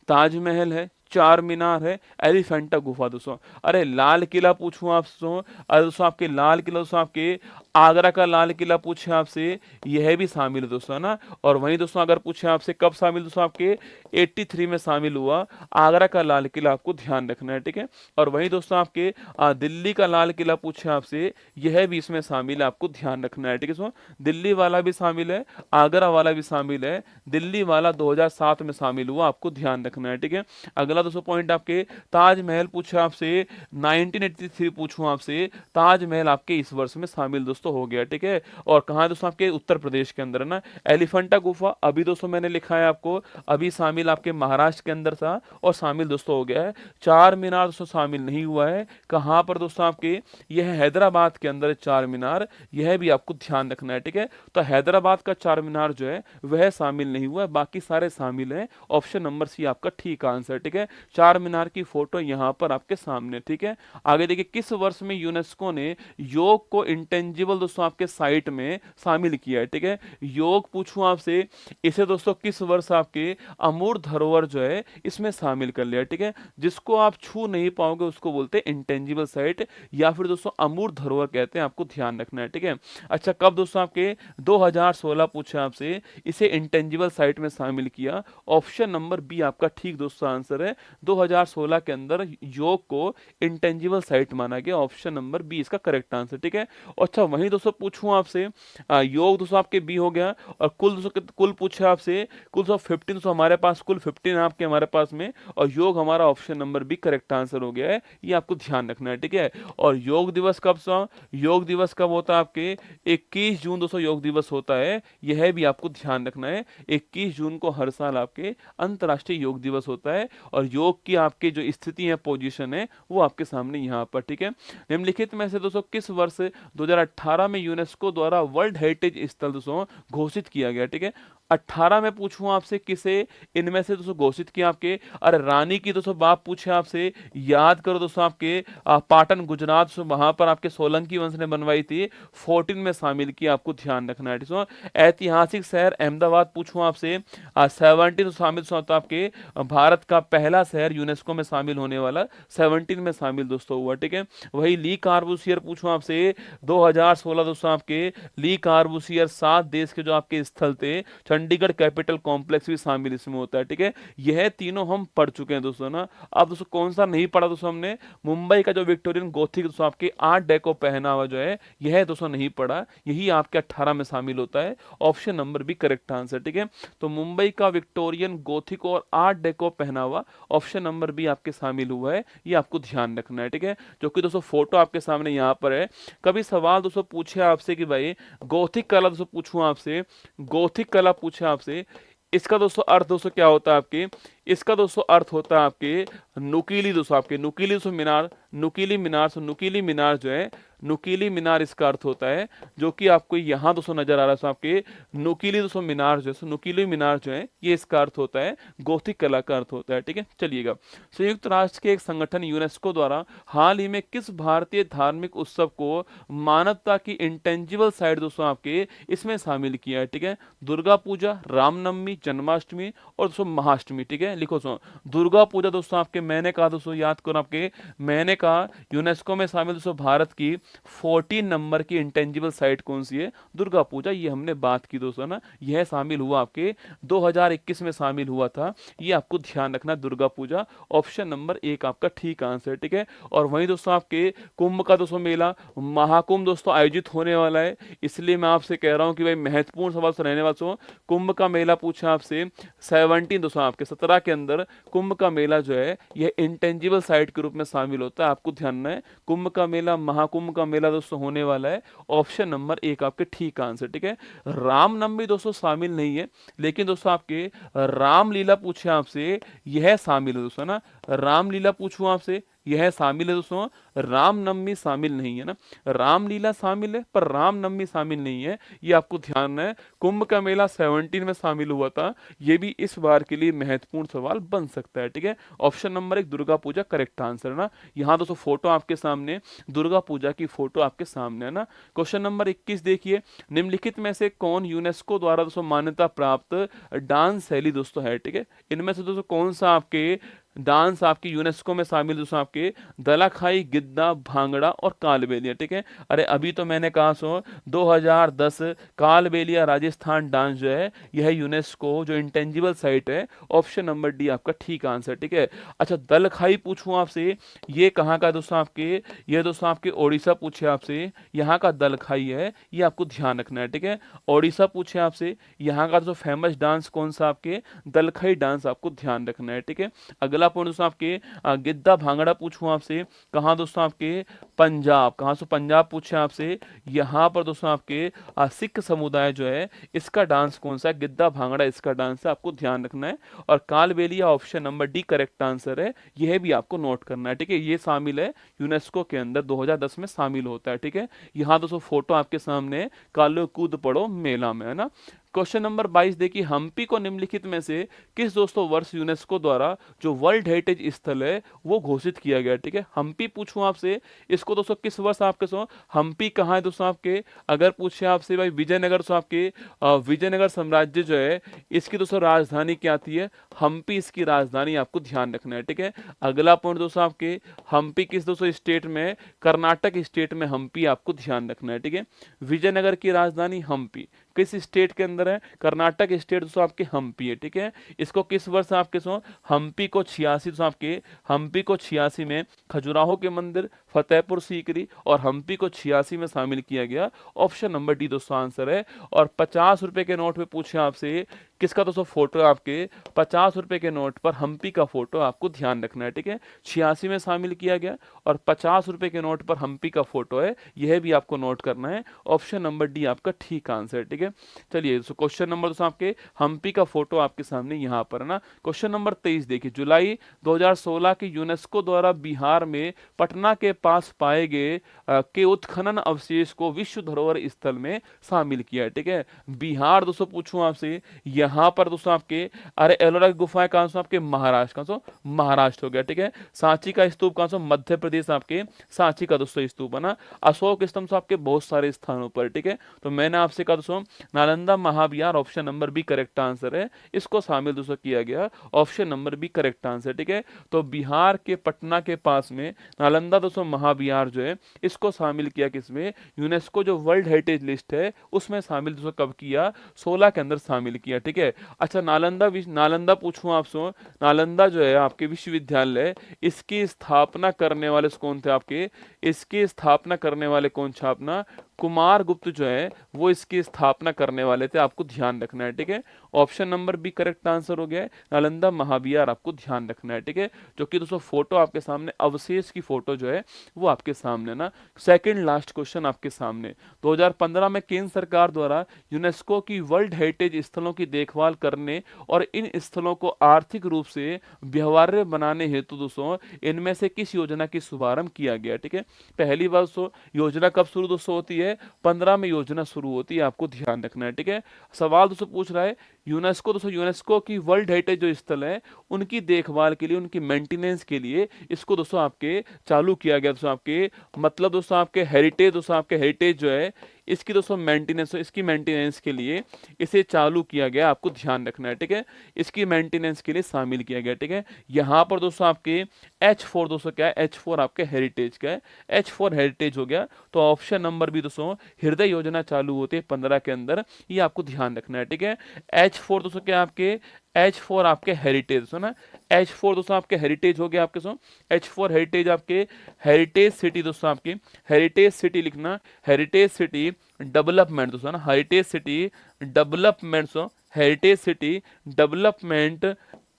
ताजमहल है, चार मीनार है, एलिफेंटा गुफा दोस्तों। अरे लाल किला पूछूं आपसे, अरे दोस्तों आपके लाल किला दोस्तों आपके आगरा का लाल किला पूछे आपसे, यह भी शामिल है दोस्तों, है ना। और वहीं दोस्तों अगर पूछे आपसे कब शामिल दोस्तों आपके 83 में शामिल हुआ आगरा का लाल किला, आपको ध्यान रखना है, ठीक है। और वहीं दोस्तों आपके दिल्ली का लाल किला पूछे आपसे, यह भी इसमें शामिल है, आपको ध्यान रखना है, ठीक है। दिल्ली वाला भी शामिल है, आगरा वाला भी शामिल है, दिल्ली वाला 2007 में शामिल हुआ, आपको ध्यान रखना है, ठीक है। अगला दोस्तों पॉइंट आपके ताजमहल पूछा आपसे, 1983 पूछूं आपसे, ताजमहल आपके इस वर्ष में शामिल दोस्तों हो गया, ठीक है। और कहां दोस्तों आपके उत्तर प्रदेश के अंदर, है ना। एलिफेंटा गुफा अभी दोस्तों मैंने लिखा है आपको, अभी शामिल आपके महाराष्ट्र के अंदर था और शामिल दोस्तों हो गया है। चार मीनार दोस्तों शामिल नहीं हुआ है, कहां पर दोस्तों आपके, यह हैदराबाद के अंदर चार मीनार, यह भी आपको ध्यान रखना है, ठीक है। तो हैदराबाद का चार मीनार जो है वह शामिल नहीं हुआ है, बाकी सारे शामिल हैं। ऑप्शन नंबर सी आपका ठीक आंसर, ठीक है। चार मीनार की फोटो यहां पर आपके सामने, ठीक है। आगे देखिए किस वर्ष में यूनेस्को ने योग को इंटेंजिबल दोस्तों आपके साइट में शामिल किया है, ठीक है। योग पूछूं आपसे, इसे दोस्तों किस वर्ष आपके अमूर्त धरोहर जो है इसमें शामिल कर लिया, ठीक है। जिसको आप छू नहीं पाओगे उसको बोलते हैं इंटेंजिबल साइट, या फिर दोस्तों अमूर्त धरोहर कहते हैं, आपको ध्यान रखना है, ठीक है। अच्छा कब दोस्तों आपके 2016 पूछे आपसे, इसे इंटेंजिबल साइट में शामिल किया, ऑप्शन नंबर बी आपका ठीक दोस्तों आंसर है। 2016 के अंदर योग को इंटेंजिबल साइट माना गया, ऑप्शन नंबर बी इसका करेक्ट आंसर, ठीक है। अच्छा वहीं दोस्तों पूछूं आपसे, योग दोस्तों आपके बी हो गया, और कुल दोस्तों कुल पूछे आपसे, कुल दोस्तों 15 दोस्तों हमारे पास, कुल 15 आपके हमारे पास में, और योग हमारा option number B correct answer हो गया है, ये आपको ध्यान रखना है, ठीक है। और योग दिवस कब सा, योग दिवस कब होता है आपके 21 जून दोस्तों योग दिवस होता है, यह भी आपको ध्यान रखना है। 21 जून को हर साल आपके अंतर्राष्ट्रीय योग दिवस होता है, और योग की आपके जो स्थिति है, पोजीशन है, वो आपके सामने यहाँ पर, ठीक है। निम्नलिखित में से दोस्तों किस वर्ष 2018 में यूनेस्को द्वारा वर्ल्ड हेरिटेज स्थल दोस्तों घोषित किया गया, ठीक है। 18 में पूछूं आपसे किसे इनमें से दोस्तों घोषित किया, आपके अरे रानी की दोस्तों बात पूछे आपसे, याद करो दोस्तों आपके पाटन गुजरात, वहां पर आपके सोलंकी वंश ने बनवाई थी, 14 में शामिल किया, आपको ध्यान रखना है, ठीक है। ऐतिहासिक शहर अहमदाबाद पूछूं आपसे, 17 शामिल होता आपके भारत का पहला शहर यूनेस्को में शामिल होने वाला 17 में शामिल दोस्तों हुआ, ठीक है। वही ली कार्बूसियर पूछूं आपसे, 2016 दोस्तों आपके ली कार्बूसियर 7 देश के जो आपके स्थल थे, चंडीगढ़ कैपिटल कॉम्प्लेक्स भी शामिल इसमें होता है, ठीक है। यह तीनों हम पढ़ चुके हैं दोस्तों ना। अब दोस्तों कौन सा नहीं पढ़ा दोस्तों हमने, मुंबई का जो विक्टोरियन गोथिक दोस्तों आपके आर्ट डेको पहनावा जो है, यह दोस्तों नहीं पढ़ा, यही आपके 18 में शामिल होता है, ऑप्शन नंबर भी करेक्ट आंसर, ठीक है। तो मुंबई का विक्टोरियन गोथिक और आर्ट डेको पहनावा ऑप्शन नंबर भी आपके शामिल हुआ है, ये आपको ध्यान रखना है, ठीक है। जो कि दोस्तों फोटो आपके सामने यहाँ पर है। कभी सवाल दोस्तों पूछे आपसे कि भाई गोथिक कला दोस्तों पूछूं आपसे, गोथिक कला पूछे आपसे, इसका दोस्तों अर्थ दोस्तों क्या होता है आपके, इसका दोस्तों अर्थ होता है आपके नुकीली दोस्तों, आपके नुकीली दोस्तों मीनार, नुकीली मीनार, नुकीली मीनार जो है, नुकीली मीनार इसका अर्थ होता है, जो कि आपको यहाँ दोस्तों नजर आ रहा है आपके नुकीली दोस्तों मीनार जो है, नुकीली मीनार जो है, ये इसका अर्थ होता है, गोथिक कला का अर्थ होता है, ठीक है। चलिएगा, संयुक्त राष्ट्र के एक संगठन यूनेस्को द्वारा हाल ही में किस भारतीय धार्मिक उत्सव को मानवता की इंटेंजिबल साइड दोस्तों आपके इसमें शामिल किया है, ठीक है। दुर्गा पूजा, रामनवमी, जन्माष्टमी और दोस्तों महाअष्टमी, ठीक है। लिखो सो दुर्गा पूजा दोस्तों आपके, मैंने कहा दोस्तों याद करो आपके, मैंने कहा यूनेस्को में शामिल दोस्तों भारत की 14 नंबर की इंटेंजिबल साइट कौन सी है, दुर्गा पूजा, ये हमने बात की दोस्तों ना। यह शामिल हुआ आपके 2021 में शामिल हुआ था, ये आपको ध्यान रखना, दुर्गा पूजा, ऑप्शन नंबर 1 आपका ठीक आंसर, ठीक है। और वहीं दोस्तों आपके कुंभ का दोस्तों मेला, महाकुंभ दोस्तों आयोजित होने वाला है, इसलिए मैं आपसे कह रहा हूं कि भाई महत्वपूर्ण सवाल रहने वाला। कुंभ का मेला पूछा आपसे 17 दोस्तों आपके 17 के अंदर कुंभ का मेला जो है यह इंटेंजिबल साइट के रूप में शामिल होता है। आपको ध्यान रखना है कुंभ का मेला, महाकुंभ का मेला दोस्तों होने वाला है। ऑप्शन नंबर एक आपके ठीक आंसर, ठीक है। रामनवमी दोस्तों शामिल नहीं है, लेकिन दोस्तों आपके रामलीला पूछे आपसे, यह शामिल है दोस्तों ना। रामलीला पूछूं आपसे, यह शामिल है दोस्तों। रामनवमी शामिल नहीं है ना, रामलीला शामिल है पर रामनवमी शामिल नहीं है, ये आपको ध्यान है। कुंभ का मेला 17 में शामिल हुआ था, ये भी इस बार के लिए महत्वपूर्ण सवाल बन सकता है, ठीक है। ऑप्शन नंबर एक दुर्गा पूजा करेक्ट आंसर ना। यहाँ दोस्तों फोटो आपके सामने, दुर्गा पूजा की फोटो आपके सामने है ना। क्वेश्चन नंबर 21 देखिए, निम्नलिखित में से कौन यूनेस्को द्वारा दोस्तों मान्यता प्राप्त डांस शैली दोस्तों है, ठीक है। इनमें से दोस्तों कौन सा आपके डांस आपकी यूनेस्को में शामिल दोस्तों आपके दलाखाई, गिद्दा, भांगड़ा और कालबेलिया, ठीक है। अरे अभी तो मैंने कहा सो 2010 कालबेलिया राजस्थान डांस जो है यह यूनेस्को जो इंटेंजिबल साइट है। ऑप्शन नंबर डी आपका ठीक आंसर, ठीक है। अच्छा दलखाई पूछूं आपसे, ये कहाँ का दोस्तों आपके, ये दोस्तों आपके ओडिशा पूछे आपसे, यहाँ का दलखाई है, ये आपको ध्यान रखना है, ठीक है। ओडिशा पूछे आपसे, यहाँ का जो फेमस डांस कौन सा आपके दलखाई डांस, आपको ध्यान रखना है, ठीक है। अगला पॉइंट दोस्तों आपके गिद्दा भांगड़ा पूछूं आपसे, कहाँ दोस्तों आपके पंजाब, कहाँ से पंजाब पूछे आपसे, यहाँ पर दोस्तों आपके सिख समुदाय जो है इसका डांस कौन सा है, गिद्दा भांगड़ा इसका डांस है, आपको ध्यान रखना है। और Kalbelia option number D correct answer है, यह भी आपको नोट करना है, ठीक है। ये शामिल है यूनेस्को के अंदर, 2010 में शामिल होता है, ठीक है। यहाँ दोस्तों फोटो आपके सामने, कालो कूद पड़ो मेला में, है ना। क्वेश्चन नंबर 22 देखिए, हम्पी को निम्नलिखित में से किस दोस्तों वर्ष यूनेस्को द्वारा जो वर्ल्ड हेरिटेज स्थल है वो घोषित किया गया, ठीक है। हम्पी पूछूं आपसे, इसको दोस्तों किस वर्ष आपके सो, हम्पी कहाँ है दोस्तों आपके, अगर पूछे आपसे भाई विजयनगर, सो आपके विजयनगर साम्राज्य जो है इसकी दोस्तों राजधानी क्या आती है, हम्पी इसकी राजधानी, आपको ध्यान रखना है, ठीक है। अगला पॉइंट दोस्तों आपके, हम्पी किस दोस्तों स्टेट में, कर्नाटक स्टेट में हम्पी, आपको ध्यान रखना है, ठीक है। विजयनगर की राजधानी हम्पी किस स्टेट के अंदर है, कर्नाटक स्टेट दोस्तों आपके हम्पी है, ठीक है। इसको किस वर्ष आपके सो, हम्पी को 86 दोस्तों आपके, हम्पी को 86 में खजुराहो के मंदिर, फतेहपुर सीकरी और हम्पी को 86 में शामिल किया गया। ऑप्शन नंबर डी दोस्तों आंसर है। और 50 रुपए के नोट पे पूछे आपसे, किसका दोस्तों फोटो आपके 50 रुपए के नोट पर हम्पी का फोटो, आपको ध्यान रखना है, ठीक है। 86 में शामिल किया गया और 50 रुपए के नोट पर हम्पी का फोटो है, यह भी आपको नोट करना है। ऑप्शन नंबर डी आपका ठीक आंसर, ठीक है। चलिए क्वेश्चन नंबर दोस्तों आपके हम्पी का फोटो आपके सामने यहाँ पर है ना। क्वेश्चन नंबर 23 देखिए, जुलाई 2016 के यूनेस्को द्वारा बिहार में पटना के पास पाए गए के उत्खनन अवशेष को विश्व धरोहर स्थल में शामिल किया है, ठीक है। बिहार दोस्तों पूछूं आपसे, यहाँ पर दोस्तों आपके, अरे एलोरा की गुफाएं कहाँ से, आपके महाराष्ट्र, कहाँ से, महाराष्ट्र हो गया, ठीक है। सांची का स्तूप कहाँ से, मध्य प्रदेश, आपके सांची का दोस्तों स्तूप है ना। अशोक स्तंभ से आपके बहुत सारे स्थानों पर, ठीक है। तो मैंने आपसे कहा दोस्तों Nalanda Mahavihara, option number B correct answer है, इसको शामिल दोस्तों किया गया, option number B correct answer, ठीक है। तो बिहार के पटना के पास में नालंदा दोस्तों महाविहार जो है इसको शामिल किया किसमें, यूनेस्को जो वर्ल्ड हेरिटेज लिस्ट है उसमें शामिल दोस्तों कब किया, 16 के अंदर शामिल किया, ठीक है। अच्छा नालंदा पूछूं आपसे, नालंदा जो है आपके विश्वविद्यालय, इसकी स्थापना करने वाले कौन थे आपके, इसकी स्थापना करने वाले कौन थे, अपना कुमार गुप्त जो है वो इसकी स्थापना करने वाले थे, आपको ध्यान रखना है, ठीक है। Option number B correct answer हो गया, नालंदा महाविहार, आपको ध्यान रखना है, ठीक है। जो कि दोस्तों फोटो आपके सामने, अवशेष की फोटो जो है वो आपके सामने ना। सेकंड लास्ट क्वेश्चन आपके सामने, 2015 में केंद्र सरकार द्वारा यूनेस्को की वर्ल्ड हेरिटेज स्थलों की देखभाल करने और इन स्थलों को आर्थिक रूप से व्यवहार्य बनाने हेतु दोस्तों इनमें से किस योजना की शुभारंभ किया गया, ठीक है। पहली बार दोस्तों योजना कब शुरू दोस्तों होती है, 15 में योजना शुरू होती है, आपको ध्यान रखना है, ठीक है। सवाल दोस्तों पूछ रहा है यूनेस्को, दोस्तों यूनेस्को की वर्ल्ड हेरिटेज जो स्थल है उनकी देखभाल के लिए, उनकी मेंटेनेंस के लिए इसको दोस्तों आपके चालू किया गया, दोस्तों आपके मतलब दोस्तों आपके हेरिटेज, दोस्तों आपके हेरिटेज जो है इसकी दोस्तों मेंटेनेंस, इसकी मेंटेनेंस के लिए इसे चालू किया गया, आपको ध्यान रखना है, ठीक है। इसकी मेंटेनेंस के लिए शामिल किया गया, ठीक है। यहाँ पर दोस्तों आपके H4 दोस्तों क्या है, H4 आपके हेरिटेज का है, H4 हेरिटेज हो गया। तो ऑप्शन नंबर भी दोस्तों हृदय योजना चालू होती है 15 के अंदर, ये आपको ध्यान रखना है, ठीक है। H4 दोस्तों क्या आपके, H4 आपके हेरिटेज है ना, H4 दोस्तों आपके हेरिटेज हो गया, आपके सो H4 हेरिटेज, आपके हेरिटेज सिटी दोस्तों आपकी, हेरिटेज सिटी लिखना, हेरिटेज सिटी डेवलपमेंट दोस्तों ना, heritage city development, so heritage city development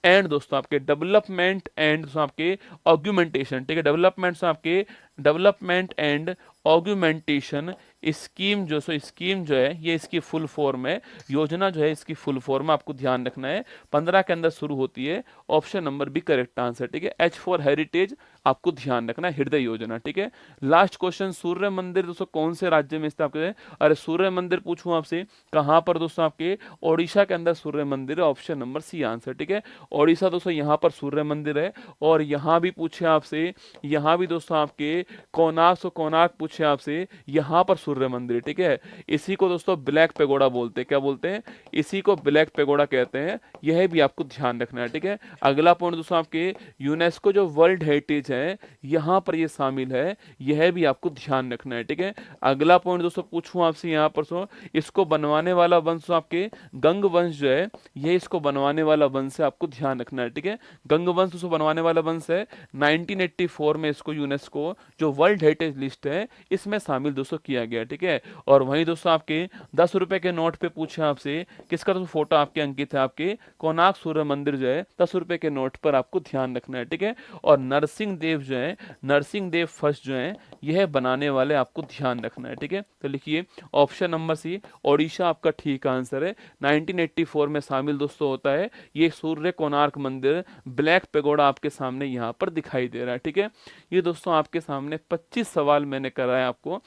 and दोस्तों आपके डेवलपमेंट एंड दोस्तों आपके ऑग्यूमेंटेशन, ठीक है, डेवलपमेंट से आपके development and augmentation scheme scheme जो है ये इसकी फुल फॉर्म है, योजना जो है इसकी फुल फॉर्म है, आपको ध्यान रखना है, 15 के अंदर शुरू होती है, option number B correct answer, ठीक है। एच फॉर हेरिटेज आपको ध्यान रखना है, हृदय योजना, ठीक है। लास्ट क्वेश्चन, सूर्य मंदिर दोस्तों कौन से राज्य में स्थित आपके, अरे सूर्य मंदिर पूछूं आपसे कहां पर दोस्तों, आपके ओडिशा के अंदर सूर्य मंदिर है, ऑप्शन नंबर सी आंसर, ठीक है। ओडिशा दोस्तों यहाँ पर सूर्य मंदिर है, और यहाँ भी पूछे आपसे, यहाँ भी दोस्तों आपके कोणार्क पूछे आपसे, यहाँ पर सूर्य मंदिर, ठीक है। इसी को दोस्तों ब्लैक पेगोडा बोलते हैं, क्या बोलते हैं, इसी को ब्लैक पेगोडा कहते हैं, यह भी आपको ध्यान रखना है, ठीक है। अगला पॉइंट दोस्तों आपके यूनेस्को जो वर्ल्ड हेरिटेज है यहाँ पर ये शामिल है, यह भी आपको ध्यान रखना है, ठीक है। अगला पॉइंट दोस्तों पूछूं आपसे यहाँ पर इसको बनवाने वाला वंश आपके गंग वंश जो है, ये इसको बनवाने वाला वंश है, आपको ध्यान रखना है, ठीक है। गंग वंश दोस्तों बनवाने वाला वंश है, 1984 में इसको यूनेस्को जो वर्ल्ड हेरिटेज लिस्ट है इसमें शामिल दोस्तों किया गया, ठीक है। और वहीं दोस्तों आपके 10 रुपए के नोट पे पूछे आपसे किसका दोस्तों फोटो आपके अंकित है, आपके कोणार्क सूर्य मंदिर जो है 10 रुपए के नोट पर आपको ध्यान रखना है, ठीक है। और नरसिंह देव जो है, नरसिंह देव फर्स्ट जो है यह बनाने वाले आपको ध्यान रखना है, ठीक है। तो लिखिए ऑप्शन नंबर सी ओडिशा आपका ठीक आंसर है, 1984 में शामिल दोस्तों होता है ये सूर्य कोणार्क मंदिर, ब्लैक पेगोडा आपके सामने यहाँ पर दिखाई दे रहा है, ठीक है। ये दोस्तों आपके सामने 25 सवाल मैंने कराया आपको,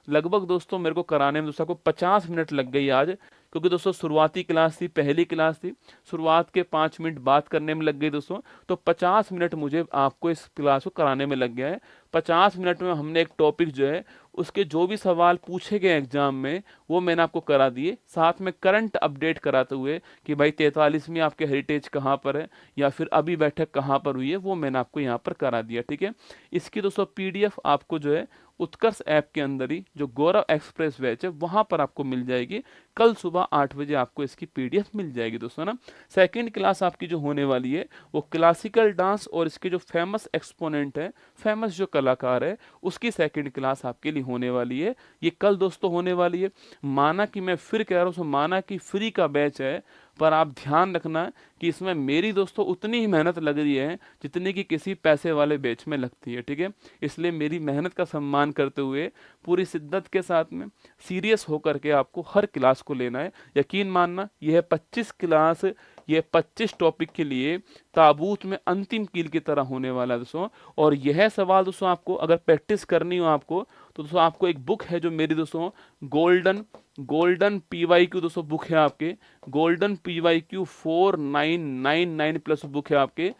लगभग दोस्तों मेरे को कराने में दोस्तों आपको 50 मिनट लग गई आज, क्योंकि दोस्तों शुरुआती क्लास थी, पहली क्लास थी, शुरुआत के 5 मिनट बात करने में लग गई दोस्तों, तो 50 मिनट मुझे आपको इस क्लास को कराने में लग गया है। 50 मिनट में हमने एक टॉपिक जो है उसके जो भी सवाल पूछे गए एग्जाम में वो मैंने आपको करा दिए, साथ में करंट अपडेट कराते हुए कि भाई 43वीं आपके हेरिटेज कहाँ पर है या फिर अभी बैठक कहाँ पर हुई है, वो मैंने आपको यहाँ पर करा दिया, ठीक है। इसकी दोस्तों PDF आपको जो है उत्कर्ष ऐप के अंदर ही जो गौरव एक्सप्रेस बैच है वहां पर आपको मिल जाएगी, कल सुबह 8 बजे आपको इसकी PDF मिल जाएगी दोस्तों ना। सेकंड क्लास आपकी जो होने वाली है वो क्लासिकल डांस और इसके जो फेमस एक्सपोनेंट है, फेमस जो कलाकार है उसकी सेकंड क्लास आपके लिए होने वाली है, ये कल दोस्तों होने वाली है। माना कि मैं फिर कह रहा हूँ, माना कि फ्री का बैच है, पर आप ध्यान रखना कि इसमें मेरी दोस्तों उतनी ही मेहनत लग रही है जितनी कि किसी पैसे वाले बैच में लगती है, ठीक है। इसलिए मेरी मेहनत का सम्मान करते हुए पूरी शिद्दत के साथ में सीरियस होकर के आपको हर क्लास को लेना है। यकीन मानना यह 25 क्लास, ये 25 टॉपिक के लिए ताबूत में अंतिम कील की तरह होने वाला है दोस्तों। और यह सवाल दोस्तों आपको अगर प्रैक्टिस करनी हो आपको, तो दोस्तों आपको एक बुक है जो मेरी दोस्तों गोल्डन PYQ दोस्तों बुक है आपके, गोल्डन PYQ 4999 प्लस बुक है आपके।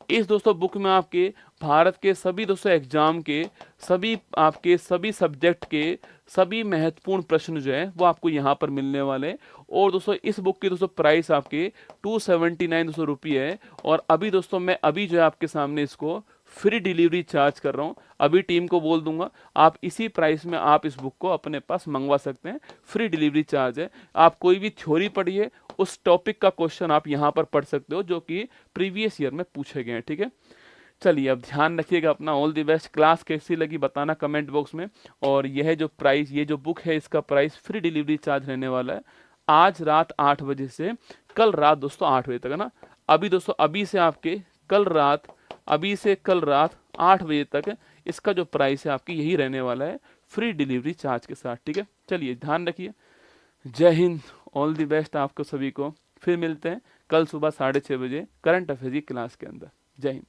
इस दोस्तों बुक में आपके भारत के सभी दोस्तों एग्जाम के सभी सब्जेक्ट के सभी महत्वपूर्ण प्रश्न जो है वो आपको यहाँ पर मिलने वाले हैं। और दोस्तों इस बुक की दोस्तों प्राइस आपके 279 दोस्तों रुपये है। और अभी दोस्तों मैं अभी जो है आपके सामने इसको फ्री डिलीवरी चार्ज कर रहा हूँ, अभी टीम को बोल दूंगा आप इसी प्राइस में आप इस बुक को अपने पास मंगवा सकते हैं, फ्री डिलीवरी चार्ज है। आप कोई भी थ्योरी पढ़िए, उस टॉपिक का क्वेश्चन आप यहाँ पर पढ़ सकते हो जो कि प्रीवियस ईयर में पूछे गए हैं, ठीक है। चलिए अब ध्यान रखिएगा अपना, ऑल द बेस्ट। क्लास कैसी लगी बताना कमेंट बॉक्स में। और यह जो प्राइस, ये जो बुक है इसका प्राइस फ्री डिलीवरी चार्ज रहने वाला है आज रात 8 बजे से कल रात दोस्तों 8 बजे तक, है ना। अभी दोस्तों अभी से कल रात 8 बजे तक इसका जो प्राइस है आपकी यही रहने वाला है फ्री डिलीवरी चार्ज के साथ, ठीक है। चलिए ध्यान रखिए, जय हिंद, ऑल द बेस्ट आपको सभी को। फिर मिलते हैं कल सुबह 6:30 बजे करंट अफेयर्स की क्लास के अंदर। जय हिंद।